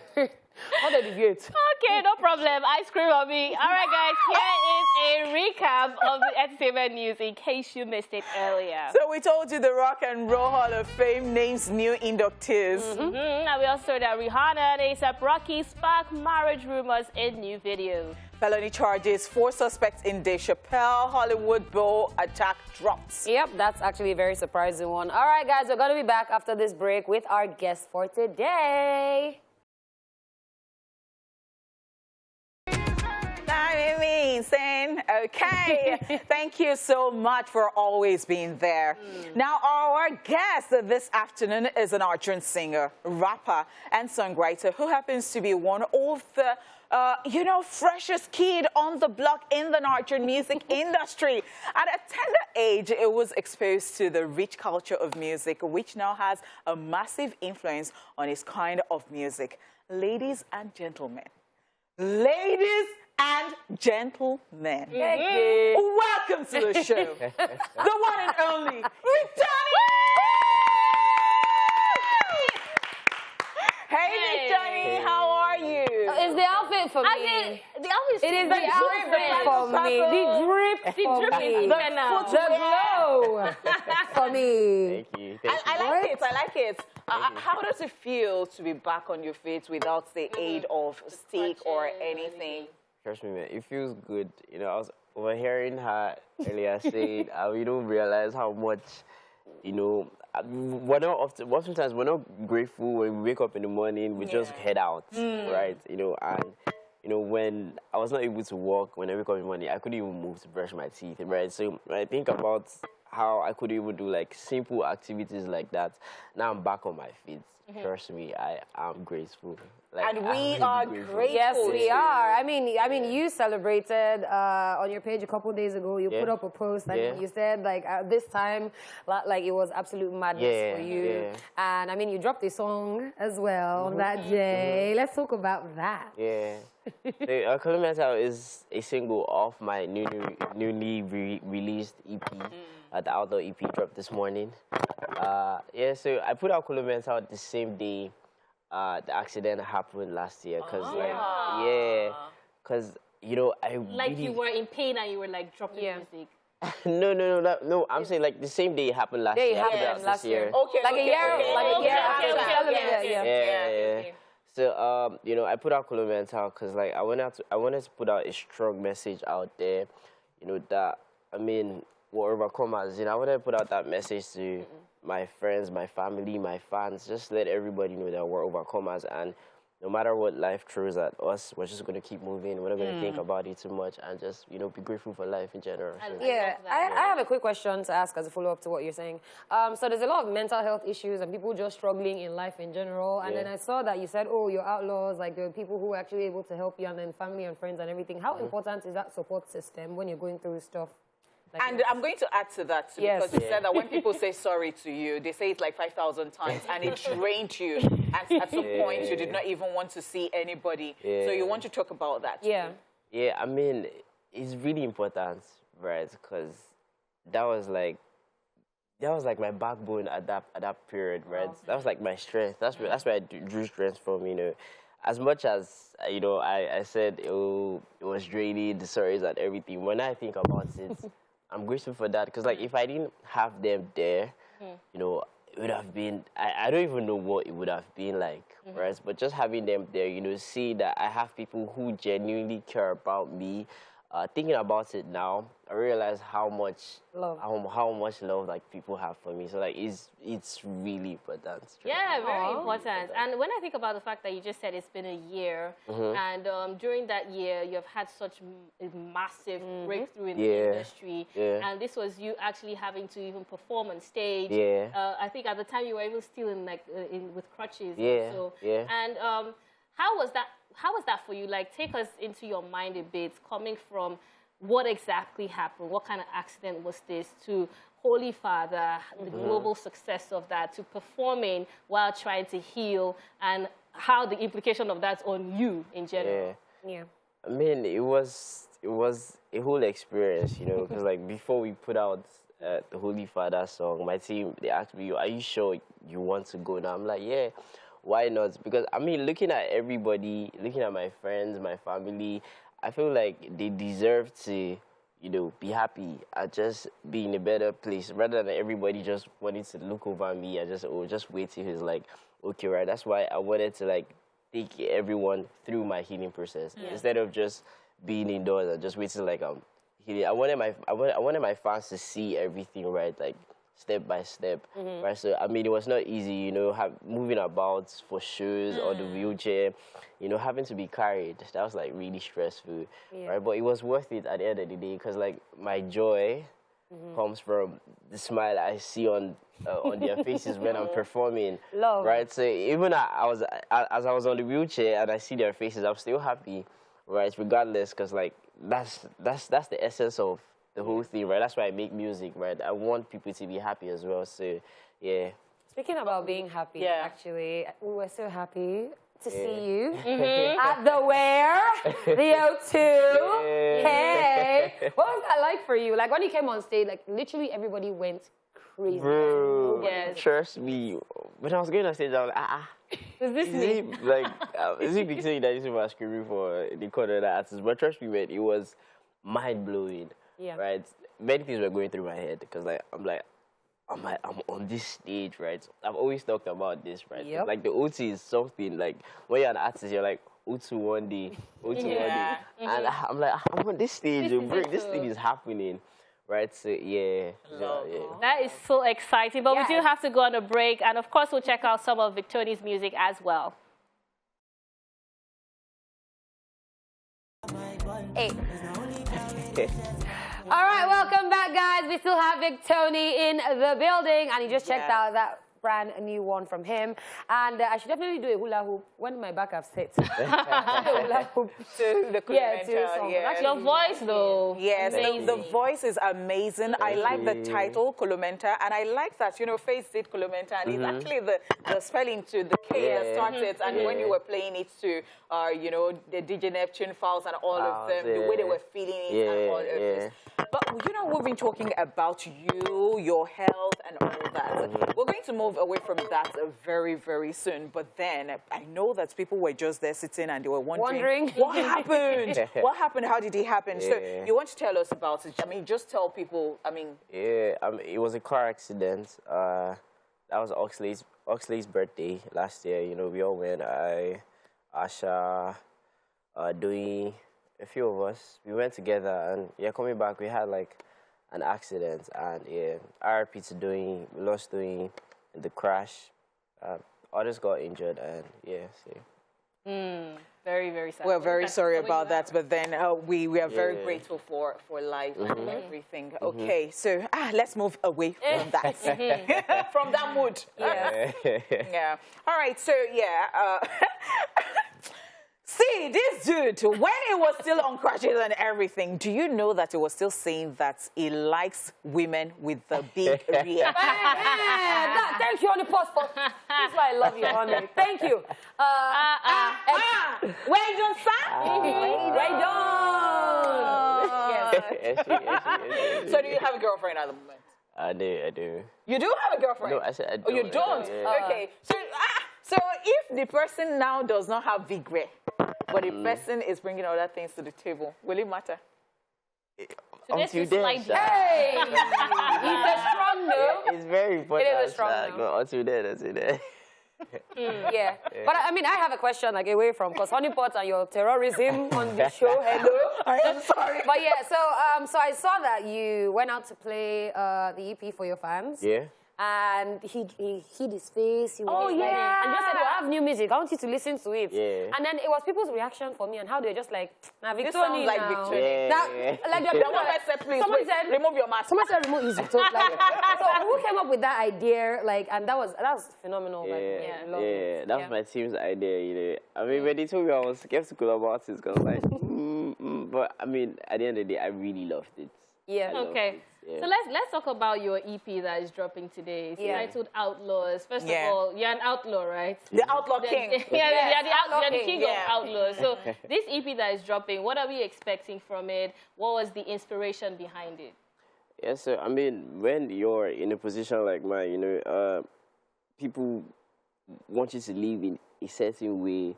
deviate. Okay, no problem. Ice cream on me. All right, guys, here is a recap of the entertainment news in case you missed it earlier. So we told you the Rock and Roll Hall of Fame names new inductees. And we also saw that Rihanna and A$AP Rocky spark marriage rumors in new video. Felony charges, 4 suspects in the Chappelle Hollywood Bowl attack dropped. Yep, that's actually a very surprising one. All right, guys, we're going to be back after this break with our guest for today. Okay, thank you so much for always being there. Now, our guest this afternoon is an Nigerian singer, rapper, and songwriter who happens to be one of the you know, freshest kid on the block in the Nigerian music industry. At a tender age, it was exposed to the rich culture of music, which now has a massive influence on his kind of music. Ladies and gentlemen, welcome to the show, the one and only Victony! Hey, Victony, how are you? It's the outfit for me. The outfit It is the outfit for me. The drip for me. The glow for me. Thank you. I like it. How does it feel to be back on your feet without the aid of stick or anything? Trust me, man, it feels good. You know, I was overhearing her earlier saying, we don't realize how much, you know, oftentimes we're not grateful when we wake up in the morning, we just head out, right? You know, and, you know, when I was not able to walk, when I wake up in the morning, I couldn't even move to brush my teeth, right? So when I think about how I could even do, like, simple activities like that, now I'm back on my feet. Trust me, I am grateful. Like, and we are grateful. Yes, we are. I mean, you celebrated on your page a couple days ago. You put up a post and you said, like, at this time, like, it was absolute madness for you. Yeah. And, I mean, you dropped a song as well on that day. Let's talk about that. Yeah. So, Colombian is a single off my newly released EP. The outdoor EP dropped this morning. Yeah, so I put out Colombians out the same day the accident happened last year. Because, you know, you were in pain and you were like dropping music. No. I'm saying like the same day it happened last year. Last year. Okay. Like a year after. Yeah. So you know, I put out Colomental because like I wanted to put out a strong message out there. You know that I mean we're overcomers. You know, I wanted to put out that message to my friends, my family, my fans. Just let everybody know that we're overcomers, and no matter what life throws at us, we're just going to keep moving. We're not going to think about it too much and just, you know, be grateful for life in general. So. I have a quick question to ask as a follow-up to what you're saying. So there's a lot of mental health issues and people just struggling in life in general. And then I saw that you said, oh, you're outlaws, like there are people who are actually able to help you and then family and friends and everything. How important is that support system when you're going through stuff? Like and I'm going to add to that too, because you said that when people say sorry to you, they say it like 5,000 times, and it drained you. And at some point, you did not even want to see anybody. So you want to talk about that. Yeah, I mean, it's really important, right? Because that was like my backbone at that period, right? That was like my strength. That's where I drew strength from, you know. As much as, you know, I said, oh, it was draining, the sorries and everything. When I think about it, I'm grateful for that because, like, if I didn't have them there, you know, it would have been, I don't even know what it would have been like, right? But just having them there, you know, see that I have people who genuinely care about me. Thinking about it now, I realize how much love, how much love like people have for me. So like it's really important. Yeah, very important. And when I think about the fact that you just said it's been a year, and during that year you have had such a massive breakthrough in the industry, and this was you actually having to even perform on stage. I think at the time you were even still in like with crutches. And how was that? How was that for you? Like, take us into your mind a bit, coming from what exactly happened, what kind of accident was this, to Holy Father, the global success of that, to performing while trying to heal, and how the implication of that's on you in general. I mean, it was a whole experience, you know, because like before we put out the Holy Father song, my team, they asked me, are you sure you want to go now? I'm like, yeah. Why not? Because, I mean, looking at everybody, looking at my friends, my family, I feel like they deserve to, you know, be happy and just be in a better place rather than everybody just wanting to look over me and just wait till he's like, okay, right. That's why I wanted to, like, take everyone through my healing process instead of just being indoors and just waiting like healing. I wanted my fans to see everything, right? Like, step by step, right? So, I mean, it was not easy, you know, moving about for shows or the wheelchair, you know, having to be carried. That was, like, really stressful, right? But it was worth it at the end of the day because, like, my joy comes from the smile I see on their faces when I'm performing, right? So, even as I was on the wheelchair and I see their faces, I'm still happy, right? Regardless, because, like, that's the essence of the whole thing, right? That's why I make music, right? I want people to be happy as well, so, yeah. Speaking about being happy, actually, we were so happy to see you at the Where, the O2. Hey! What was that like for you? Like, when you came on stage, like, literally everybody went crazy. Bro, trust me. When I was going on stage, I was like, is this me? Like, is it Victony that used to be screaming for the corner artists? But trust me, man, it was mind-blowing. Right, many things were going through my head because I'm on this stage, right? I've always talked about this, right? Like the O2 is something like when you're an artist, you're like O2 one day, O2 one day, and I'm like I'm on this stage, this thing is happening, right? So that is so exciting. But we do have to go on a break, and of course we'll check out some of Victony's music as well. All right, welcome back, guys. We still have Victony in the building, and you just checked out that brand new one from him. And I should definitely do a hula hoop when my back ups hit. Hula hoop to the Your voice, though. Yes, the voice is amazing. I like the title, Colomenta, and I like that, you know, Faith did Colomenta, and it's actually the spelling to the K that started, and when you were playing it to, you know, the DJ Neptune files and all of them, the way they were feeling it and all of this. But, you know, we've been talking about you, your health, and all that. We're going to move move away from that very, very soon. But then I know that people were just there sitting and they were wondering what happened? What happened? How did it happen? So you want to tell us about it? I mean, just tell people, I mean. Yeah, it was a car accident. That was Oxley's birthday last year. You know, we all went. Asha, Dewey, a few of us. We went together, and yeah, coming back, we had like an accident, and yeah, RIP to Dewey. We lost Dewey in the crash. Others got injured, and yeah, so. Very, very sad. We're very sorry about that, but then we are very grateful for life and everything. Okay, so let's move away from that, from that mood. Yeah. Yeah. All right, so yeah. See, this dude, when he was still on crashes and everything, do you know that he was still saying that he likes women with the big rear? Thank you, honey. Pause. That's why I love you, honey. Thank you. Well done, sir. Right on. Yes. So do you have a girlfriend at the moment? I do. You do have a girlfriend? No, I said I don't. Oh, you don't? Yeah. Okay. So if the person now does not have big rear, but the person is bringing other things to the table, will it matter? This is like, hey, he's a strong no. It's very important. It is a strong no. No, until then. Yeah. But I mean, I have a question, like, away from, because honeypots and your terrorism on the show. Hello. I am sorry. But yeah, so I saw that you went out to play the EP for your fans. Yeah. And he hid his face. He was Oh, like, yeah. and just said, I have new music. I want you to listen to it. Yeah. And then it was people's reaction for me and how they just like, nah, Victony This sounds like now. Victony. Now, like the Someone said, please, someone wait, said, remove your mask. Someone said remove his so, like, so who came up with that idea? Like, and that was phenomenal. Yeah, like, I love it. that was my team's idea, you know. I mean, when they told me I was skeptical about it, because like, but I mean, at the end of the day, I really loved it. Yeah. okay. Yeah. So let's talk about your EP that is dropping today. It's titled Outlaws. First of Yeah. all, you're an outlaw, right? The outlaw king. You're the king of Yeah. outlaws. So this EP that is dropping, what are we expecting from it? What was the inspiration behind it? Yeah, so I mean, when you're in a position like mine, you know, people want you to live in a certain way,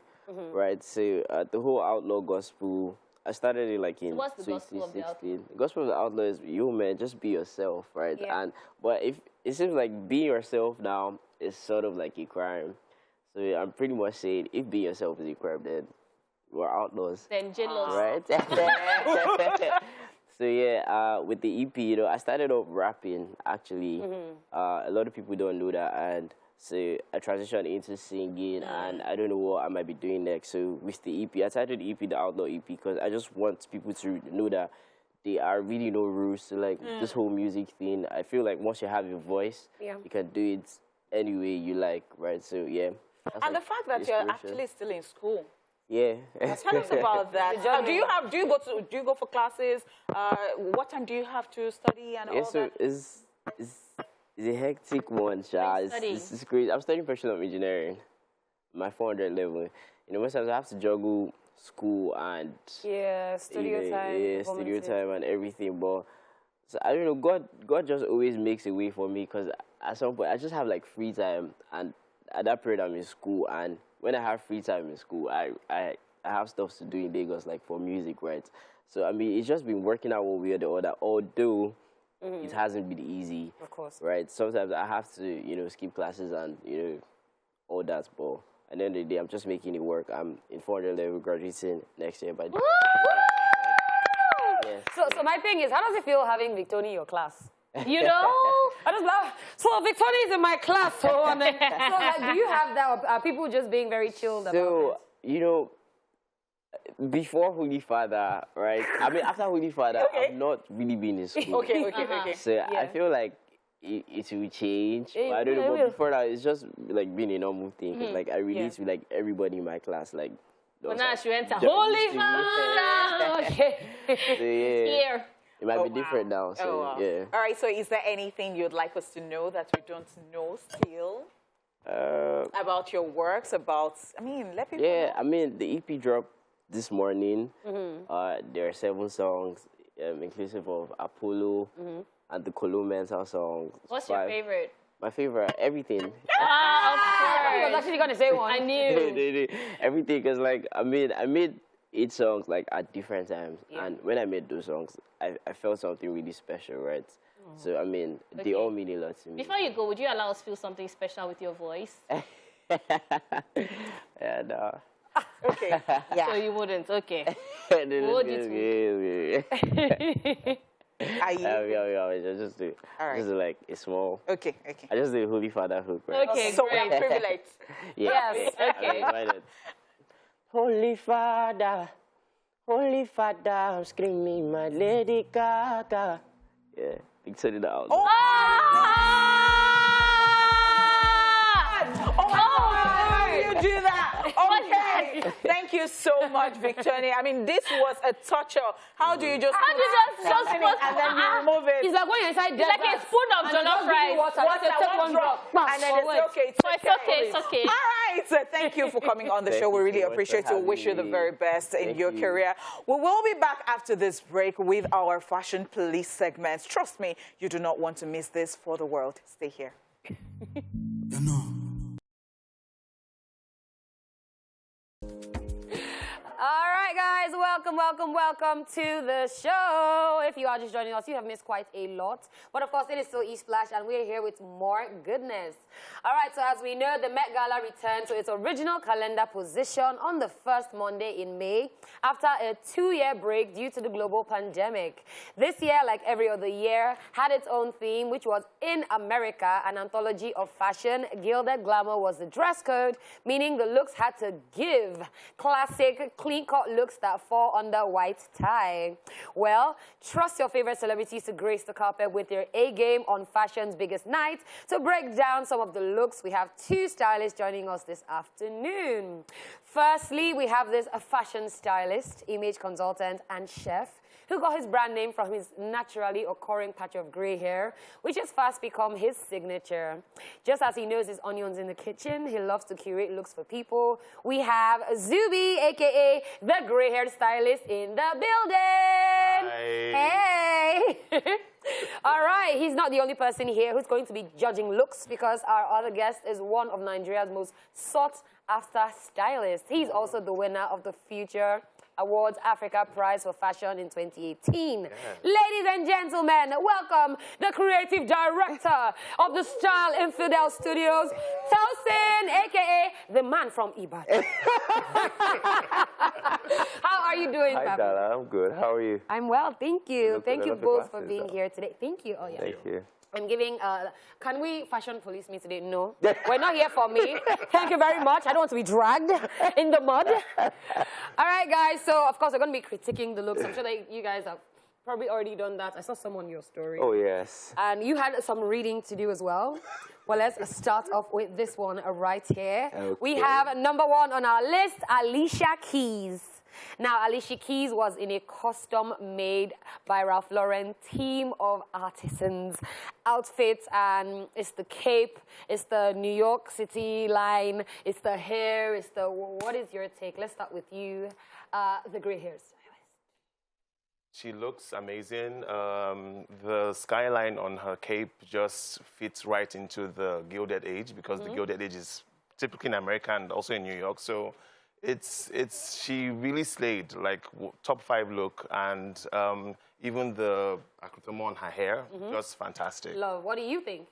right? So the whole outlaw gospel, I started it like in What's the gospel of the 2016. The gospel of the outlaw is, you man, just be yourself, right? Yeah. But if it seems like being yourself now is sort of like a crime. So I'm pretty much saying, if being yourself is a crime, then we're outlaws. Then J-Lo. Right? So yeah, with the EP, you know, I started off rapping, actually. A lot of people don't know that, and so I transitioned into singing, and I don't know what I might be doing next. So with the EP, I titled the EP the Outlaw EP because I just want people to know that there are really no rules to like this whole music thing. I feel like once you have your voice, you can do it any way you like, right? So yeah. And the fact that you're actually still in school. Yeah. Tell us about that. Do you go for classes? What time do you have to study and all so that? It's a hectic one, Sha. It's crazy. I'm studying petroleum engineering, my 400 level. You know, most times I have to juggle school and studio time. Studio time and everything. But so, I don't know. God just always makes a way for me because at some point I just have like free time, and at that period I'm in school, and when I have free time in school, I have stuff to do in Lagos, like for music, right? So I mean, it's just been working out one way or the other. Although it hasn't been easy, of course, right? Sometimes I have to, you know, skip classes and, you know, all that. But at the end of the day, I'm just making it work. I'm in 400 level, graduating next year. But so my thing is, how does it feel having Victony in your class? You know, I just love. So Victony is in my class. So, and then, so like, do you have that? Or are people just being very chilled about it? So, you know, before Holy Father, right? I mean, after Holy Father, I've not really been in school. Okay. So I feel like it will change. But I don't know. But before that, it's just like being a normal thing. 'Cause, like I relate with like everybody in my class. Like, but now she went to Holy Father. Okay. So, yeah. Here. It might be different now. So yeah. All right. So is there anything you'd like us to know that we don't know still? About your works, let people know. I mean, the EP dropped this morning. There are 7 songs, inclusive of Apollo and the Colo Mental song. What's your favorite? My favorite, everything. I was actually gonna say one. I knew. Everything, because like I made 8 songs like at different times, and when I made those songs, I felt something really special, right? So I mean, they all mean a lot to me. Before you go, would you allow us to feel something special with your voice? Yeah, no. Okay. Yeah. So you wouldn't. Okay. Would you Are you? I just do. All right. Just do like a small. Okay. Okay. I just do Holy Father hook, right? Okay, So great. we're privileged. Yes, okay. Why not? Holy Father, I'm screaming my Lady Gaga. Yeah, Victony in the house. Oh, how you do that? Okay. Thank you so much, Victony. I mean, this was a toucher. How do you just and then you remove it? It's like when you're inside It's like a spoon of jollof rice. Take one drop. And then it's okay. So it's okay, it's okay. All right. So thank you for coming on the Thank show. We you really so much appreciate for you. Wish you the having very me. best in Thank your you. career. We will be back after this break with our fashion police segments. Trust me, you do not want to miss this for the world. Stay here. All right, guys, welcome to the show. If you are just joining us, you have missed quite a lot. But of course, it is still E-Splash, and we're here with more goodness. All right, so as we know, the Met Gala returned to its original calendar position on the first Monday in May after a 2-year break due to the global pandemic. This year, like every other year, had its own theme, which was In America, an anthology of fashion. Gilded glamour was the dress code, meaning the looks had to give. Classic, clean-cut looks that fall under white tie. Well, trust your favorite celebrities to grace the carpet with their A-game on fashion's biggest night. To break down some of the looks, we have 2 stylists joining us this afternoon. Firstly, we have a fashion stylist, image consultant, and chef who got his brand name from his naturally occurring patch of gray hair, which has fast become his signature. Just as he knows his onions in the kitchen, he loves to curate looks for people. We have Zubi, a.k.a. the gray hair stylist, in the building. Hi. Hey. All right, he's not the only person here who's going to be judging looks, because our other guest is one of Nigeria's most sought-after stylists. He's also the winner of the Future Awards Africa Prize for Fashion in 2018. Ladies and gentlemen, welcome the creative director of the Style Infidel Studios, Towson, a.k.a. the man from Ibadan. How are you doing, Hi, Papi? Dala. I'm good. How are you? I'm well, thank you. Look, Thank I you love the both for glasses, being though. here today. Thank you. Oh, yeah. Thank you. I'm giving, can we fashion police me today? No. We're not here for me. Thank you very much. I don't want to be dragged in the mud. All right, guys. So, of course, we're going to be critiquing the looks. I'm sure that you guys have probably already done that. I saw some on your story. Oh, yes. And you had some reading to do as well. Well, let's start off with this one right here. Okay. We have number 1 on our list, Alicia Keys. Now, Alicia Keys was in a custom-made by Ralph Lauren team of artisans outfits, and it's the cape, it's the New York City line, it's the hair, it's the... What is your take? Let's start with you, the gray hair stylist. She looks amazing. The skyline on her cape just fits right into the Gilded Age, because the Gilded Age is typically in America and also in New York. So she really slayed, like top 5 look, and even the accoutrement on her hair, just fantastic. Love. What do you think?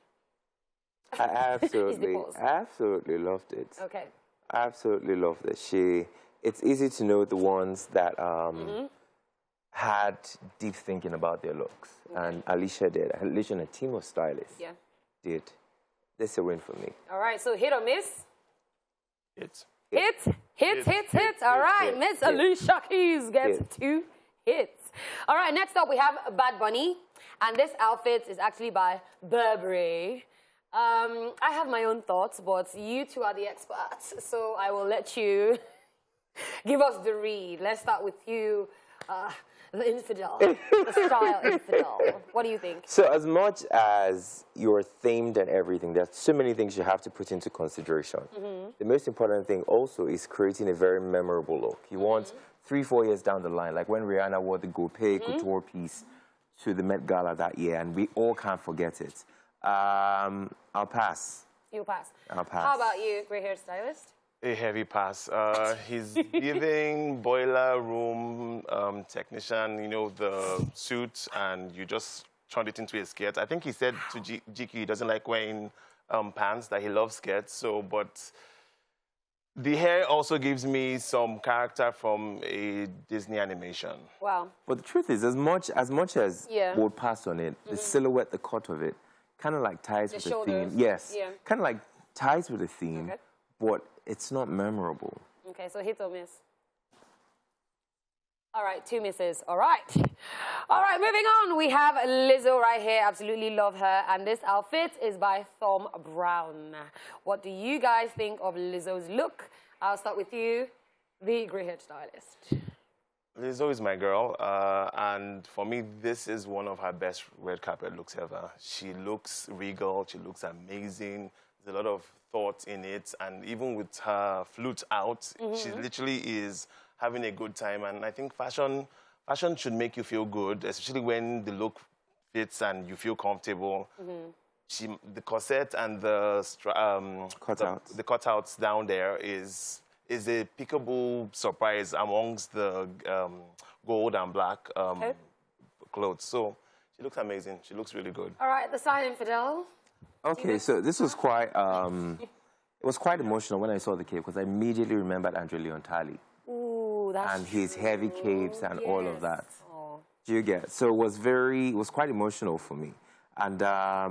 I absolutely loved it. Okay. I absolutely loved it. It's easy to know the ones that had deep thinking about their looks, and Alicia did. Alicia and a team of stylists did. That's a win for me. All right, so hit or miss? It's Hits. All right, Miss Alicia Keys gets 2 hits. All right, next up we have Bad Bunny, and this outfit is actually by Burberry. I have my own thoughts, but you two are the experts, so I will let you give us the read. Let's start with you, the infidel, the style infidel. What do you think? So as much as you're themed and everything, there's so many things you have to put into consideration. The most important thing also is creating a very memorable look. You want 3-4 years down the line, like when Rihanna wore the Couture piece to the Met Gala that year, and we all can't forget it. I'll pass. You pass. I'll pass. How about you, great hairstylist? A heavy pass. He's giving boiler room technician, you know, the suit, and you just turned it into a skirt. I think he said to GQ he doesn't like wearing pants, that he loves skirts. So, but the hair also gives me some character from a Disney animation. Wow. But the truth is, as much as Yeah. we'll pass on it, the silhouette, the cut of it, kind of like ties with the shoulders. theme. Yes. Yeah. Kind of like ties with the theme, Okay. but it's not memorable. Okay, so hit or miss. All right, 2 misses. All right. All right, moving on. We have Lizzo right here. Absolutely love her. And this outfit is by Thom Browne. What do you guys think of Lizzo's look? I'll start with you, the great hairstylist. Lizzo is my girl, and for me, this is one of her best red carpet looks ever. She looks regal, she looks amazing. There's a lot of thought in it, and even with her flute out, she literally is having a good time. And I think fashion should make you feel good, especially when the look fits and you feel comfortable. The corset and the cutouts down there is a pickable surprise amongst the gold and black clothes. So she looks amazing. She looks really good. All right, the silent infidel. Okay, so this was quite, it was quite emotional when I saw the cape, because I immediately remembered Andre Leon Talley. Ooh, that's And his heavy capes and all of that. Oh. Do you get? So it was quite emotional for me. And I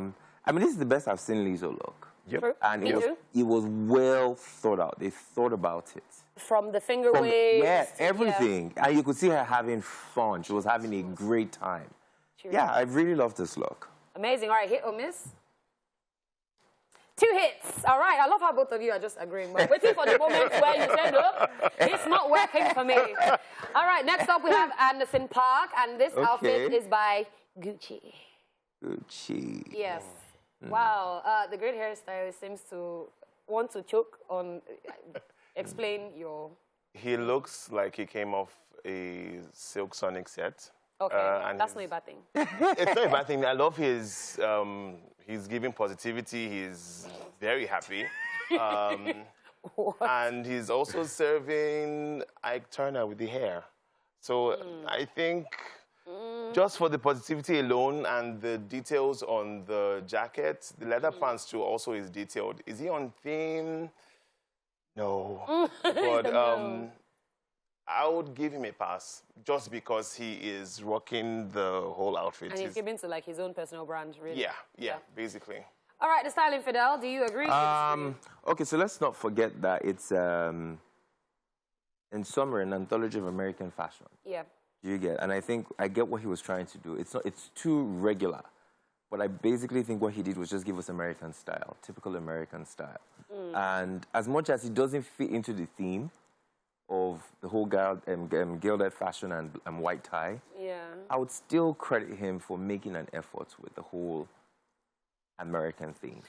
mean, this is the best I've seen Lizzo look. Yep. And it was well thought out. They thought about it. From the finger waves. Yeah, everything. And you could see her having fun. She was having a great time. True. Yeah, I really love this look. Amazing. All right, hit or miss? 2 hits. All right, I love how both of you are just agreeing. But waiting for the moment where you say, no, it's not working for me. All right, next up we have Anderson .Paak, and this outfit is by Gucci. Gucci. Yes. Wow, the great hairstylist seems to want to choke on, explain your... He looks like he came off a Silk Sonic set. Okay, and that's not a bad thing. It's not a bad thing. I love his, he's giving positivity. He's very happy. And he's also serving Ike Turner with the hair. So I think just for the positivity alone and the details on the jacket, the leather pants too also is detailed. Is he on theme? No. But I would give him a pass just because he is rocking the whole outfit. And he's giving to like his own personal brand, really. Yeah, basically. All right, the style infidel, do you agree? Okay, so let's not forget that it's, in summary, an anthology of American fashion. Yeah. Do you get? And I think I get what he was trying to do. It's too regular. But I basically think what he did was just give us American style, typical American style. And as much as it doesn't fit into the theme of the whole gilded fashion and white tie, I would still credit him for making an effort with the whole American theme.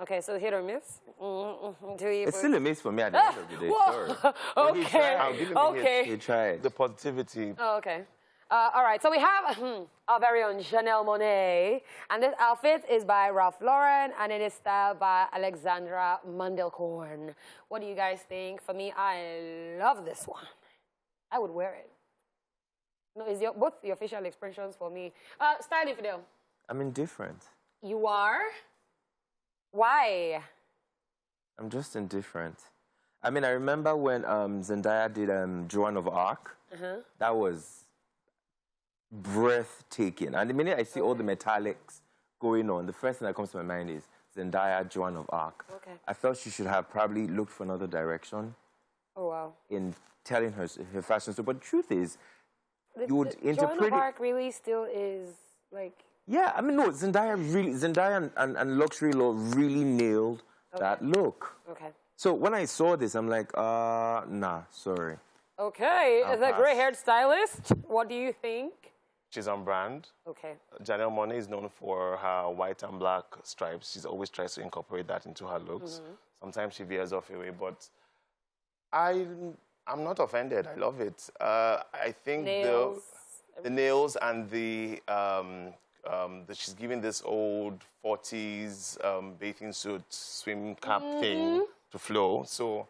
Okay, so hit or miss? It's still a miss for me at the end of the day. Sorry. Okay. I'll give him a hit. He tried. The positivity. Oh, okay. All right, so we have our very own Janelle Monáe, and this outfit is by Ralph Lauren, and it is styled by Alexandra Mandelkorn. What do you guys think? For me, I love this one. I would wear it. No, is both your facial expressions for me. Style infidel. I'm indifferent. You are? Why? I'm just indifferent. I mean, I remember when Zendaya did Joan of Arc. That was breathtaking. And the minute I see all the metallics going on, the first thing that comes to my mind is Zendaya, Joan of Arc. Okay. I felt she should have probably looked for another direction. Oh, wow. In telling her fashion story. But the truth is, you would interpret Joan of Arc really still is, like... Yeah, I mean, no, Zendaya and Luxury Law really nailed that look. Okay. So when I saw this, I'm like, nah, sorry. Okay, as a great hairstylist, what do you think? She's on brand. Okay. Janelle Monáe is known for her white and black stripes. She's always tries to incorporate that into her looks. Sometimes she veers off away, but I'm not offended. I love it. I think the nails and the she's giving this old 40s bathing suit, swim cap thing to flow. So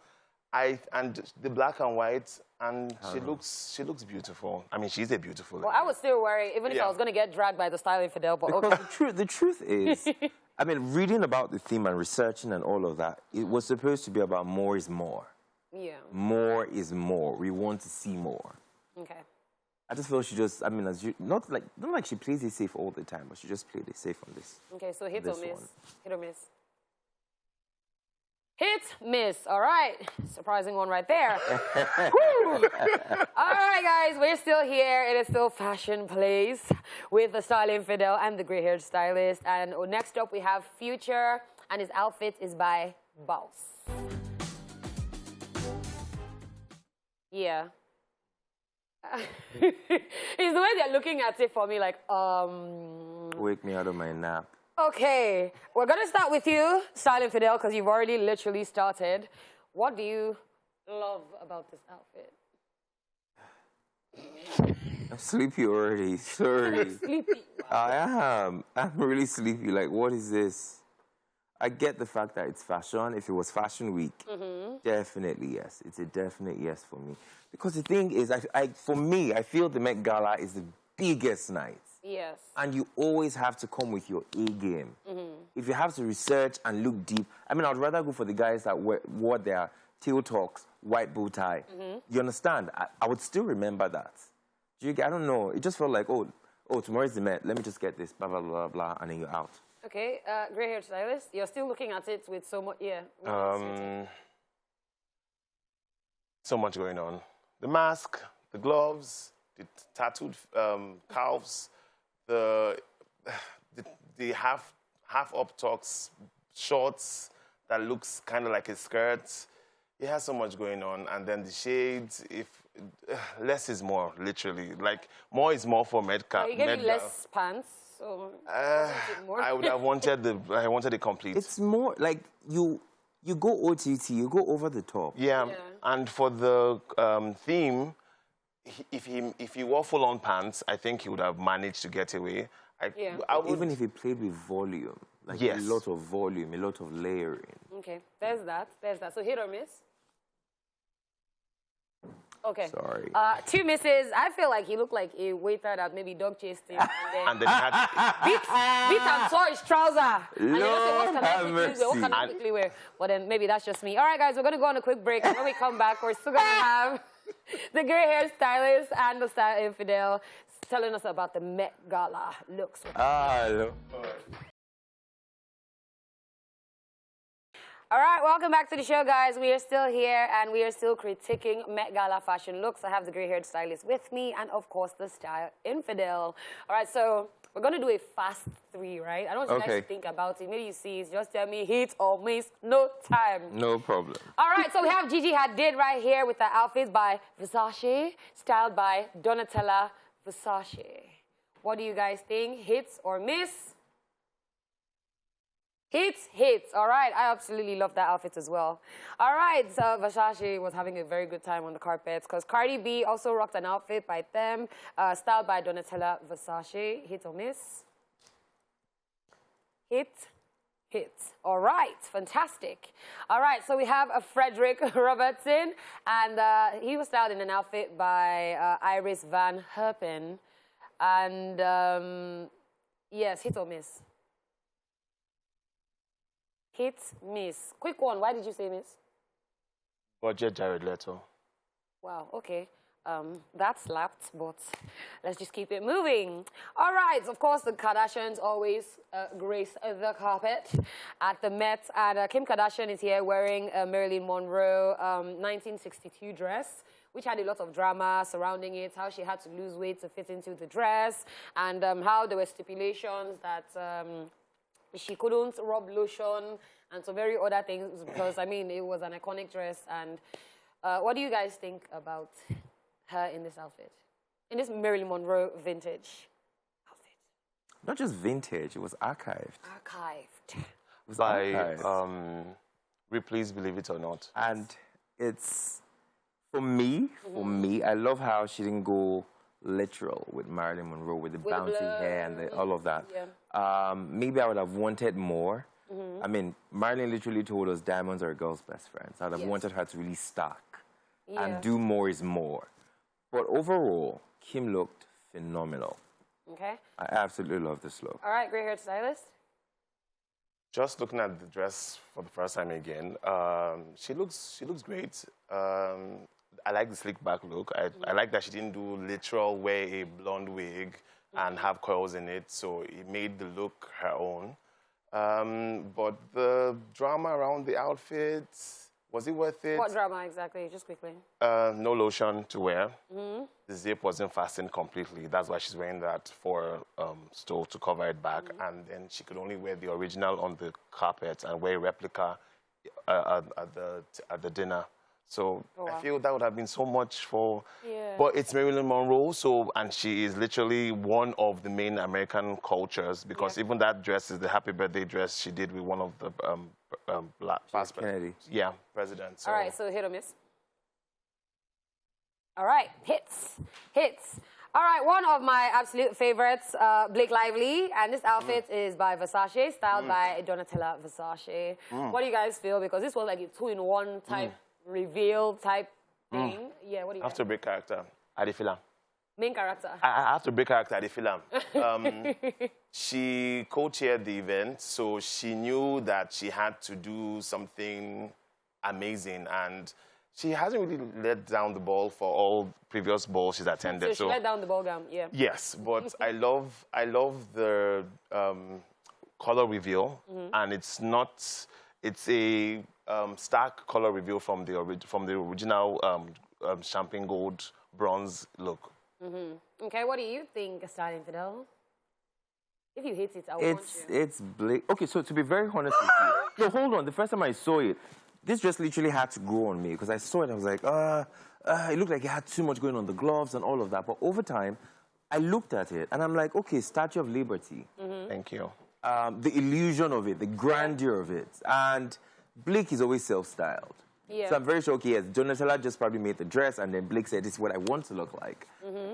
and the black and white, and she looks beautiful. I mean, she's a beautiful lady. Well, I was still worried, even if I was going to get dragged by the style infidel, but okay. The truth is, I mean, reading about the theme and researching and all of that, it was supposed to be about more is more. Yeah. More is more. We want to see more. Okay. I just feel she just, I mean, not like she plays it safe all the time, but she just played it safe on this. Okay, so hit or this miss. one. Hit or miss. Hit, miss. All right. Surprising one right there. Woo. All right, guys. We're still here. It is still Fashion Place with the style infidel and the gray haired stylist. And next up, we have Future, and his outfit is by Boss. Yeah. It's the way they're looking at it for me, like, Wake me out of my nap. Okay, we're going to start with you, Style Infidel, because you've already literally started. What do you love about this outfit? I'm sleepy already, sorry. Sleepy. I am. I'm really sleepy. Like, what is this? I get the fact that it's fashion. If it was Fashion Week, definitely yes. It's a definite yes for me. Because the thing is, for me, I feel the Met Gala is the biggest night. Yes. And you always have to come with your A game. If you have to research and look deep, I mean, I'd rather go for the guys that wore their tail talks, white bow tie. You understand? I would still remember that. I don't know. It just felt like, oh, tomorrow's the Met. Let me just get this, blah, blah, blah, blah, and then you're out. Okay, gray hair stylist, you're still looking at it with so much, So much going on. The mask, the gloves, the tattooed calves, the half up tucks, shorts that looks kind of like a skirt. It has so much going on, and then the shades. If less is more, literally. Like more is more for Medca. Are you getting less pants? So more? I would have wanted the complete. It's more like you go OTT, you go over the top. Yeah. And for the theme, if he wore full-on pants, I think he would have managed to get away. Even if he played with volume, like a lot of volume, a lot of layering. Okay, there's that. So hit or miss? Okay. Sorry. 2 misses. I feel like he looked like a waiter that maybe dog chased him. And then he had... beat and saw his trouser. And they don't say, what can I quickly wear? But then maybe that's just me. All right, guys, we're going to go on a quick break. And when we come back, we're still going to have the gray hair stylist and the style infidel telling us about the Met Gala looks. Hello. All right, welcome back to the show, guys. We are still here, and we are still critiquing Met Gala fashion looks. I have the gray-haired stylist with me, and, of course, the style infidel. All right, so we're going to do a fast 3, right? I don't want you guys to think about it. Maybe you see it. Just tell me hit or miss. No time. No problem. All right, so we have Gigi Hadid right here with the outfits by Versace, styled by Donatella Versace. What do you guys think? Hits or miss? Hits. All right, I absolutely love that outfit as well. All right, so Versace was having a very good time on the carpets because Cardi B also rocked an outfit by them, styled by Donatella Versace. Hit or miss? Hit. All right, fantastic. All right, so we have a Frederick Robertson, and he was styled in an outfit by Iris Van Herpen. And yes, hit or miss? Hit, miss. Quick one. Why did you say miss? Budget Jared Leto. Wow, okay. That slapped, but let's just keep it moving. All right, of course, the Kardashians always grace the carpet at the Met. And Kim Kardashian is here wearing a Marilyn Monroe 1962 dress, which had a lot of drama surrounding it, how she had to lose weight to fit into the dress, and how there were stipulations that she couldn't rub lotion and some very other things because, I mean, it was an iconic dress. And what do you guys think about her in this outfit? In this Marilyn Monroe vintage outfit? Not just vintage, it was archived. Archived. It was By archived. Ripley's Believe It or Not. And it's, for me, I love how she didn't go literal with Marilyn Monroe, with the bouncy hair and all of that. Yeah. Maybe I would have wanted more. I mean, Marilyn literally told us diamonds are a girl's best friend. So I'd have wanted her to really stack and do more is more. But overall, Kim looked phenomenal. Okay. I absolutely love this look. All right, great hairstylist. Just looking at the dress for the first time again, she looks great. I like the slick back look. I like that she didn't do literal wear a blonde wig and have coils in it, so it made the look her own. But the drama around the outfit, was it worth it? What drama exactly? Just quickly. No lotion to wear. The zip wasn't fastened completely. That's why she's wearing that for stole to cover it back. And then she could only wear the original on the carpet and wear a replica at the dinner. So I feel that would have been so much for... But it's Marilyn Monroe, and she is literally one of the main American cultures, because even that dress is the happy birthday dress she did with one of the past presidents. Yeah, presidents. So. All right, so hit or miss. All right, hits. All right, one of my absolute favorites, Blake Lively, and this outfit is by Versace, styled by Donatella Versace. What do you guys feel? Because this was like a two-in-one type reveal type thing. Yeah, what do you I have to break character. Adifila. Main character. I have to break character at the film. She co-chaired the event, so she knew that she had to do something amazing, and she hasn't really let down the ball for all previous balls she's attended. So she let down the ball down, yeah. Yes, but I love the color reveal, and it's a stark color reveal from the original champagne gold bronze look. Okay, what do you think, Styling Fidel? If you hate it, I want you. It's Blake. Okay, so to be very honest with you, no, hold on. The first time I saw it, this dress literally had to grow on me, because I saw it, I was like, it looked like it had too much going on, the gloves and all of that. But over time, I looked at it and I'm like, okay, Statue of Liberty. Thank you. The illusion of it, the grandeur of it. And Blake is always self-styled. Yeah. So I'm very sure, okay, yes, Donatella just probably made the dress, and then Blake said, this is what I want to look like.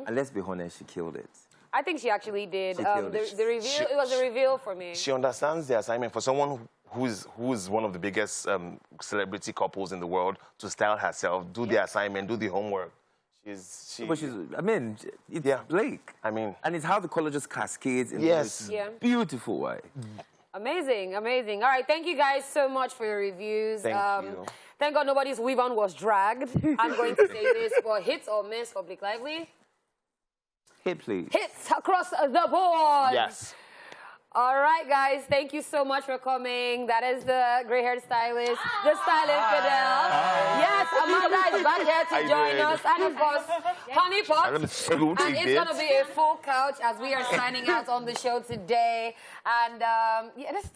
And let's be honest, she killed it. I think she actually did. She killed it. The reveal, it was a reveal for me. She understands the assignment. For someone who's one of the biggest celebrity couples in the world, to style herself, do the assignment, do the homework. But I mean, it's Blake. I mean. And it's how the color just cascades in this beautiful way. Amazing, amazing. All right, thank you guys so much for your reviews. Thank you. Thank God nobody's weave on was dragged. I'm going to say this, but hits or miss for Blake Lively? Hit, please. Hits across the board. Yes. All right, guys, thank you so much for coming. That is the Great Hairstylist, the Styling Fidel. Yes, Amanda is back here to join us. And of course, Honey Pot. And it's going to be a full couch as we are signing out on the show today. And yeah, this is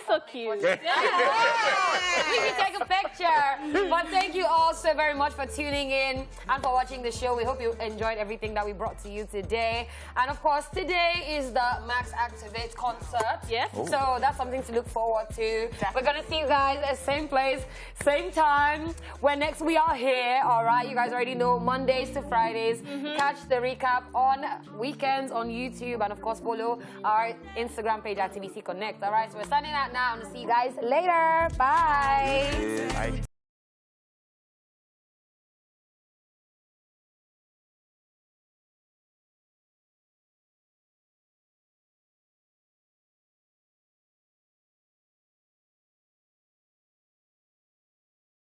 so cute. We can take a picture. But thank you all so very much for tuning in and for watching the show. We hope you enjoyed everything that we brought to you today. And of course, today is the Max Activate concert. Yes. So that's something to look forward to. We're going to see you guys at same place, same time, when next we are here. All right, you guys already know, Mondays to Fridays. Catch the recap on weekends on YouTube, and of course follow our Instagram page at TBC Connect. All right, so we're signing out now, and see you guys later. Bye. Bye.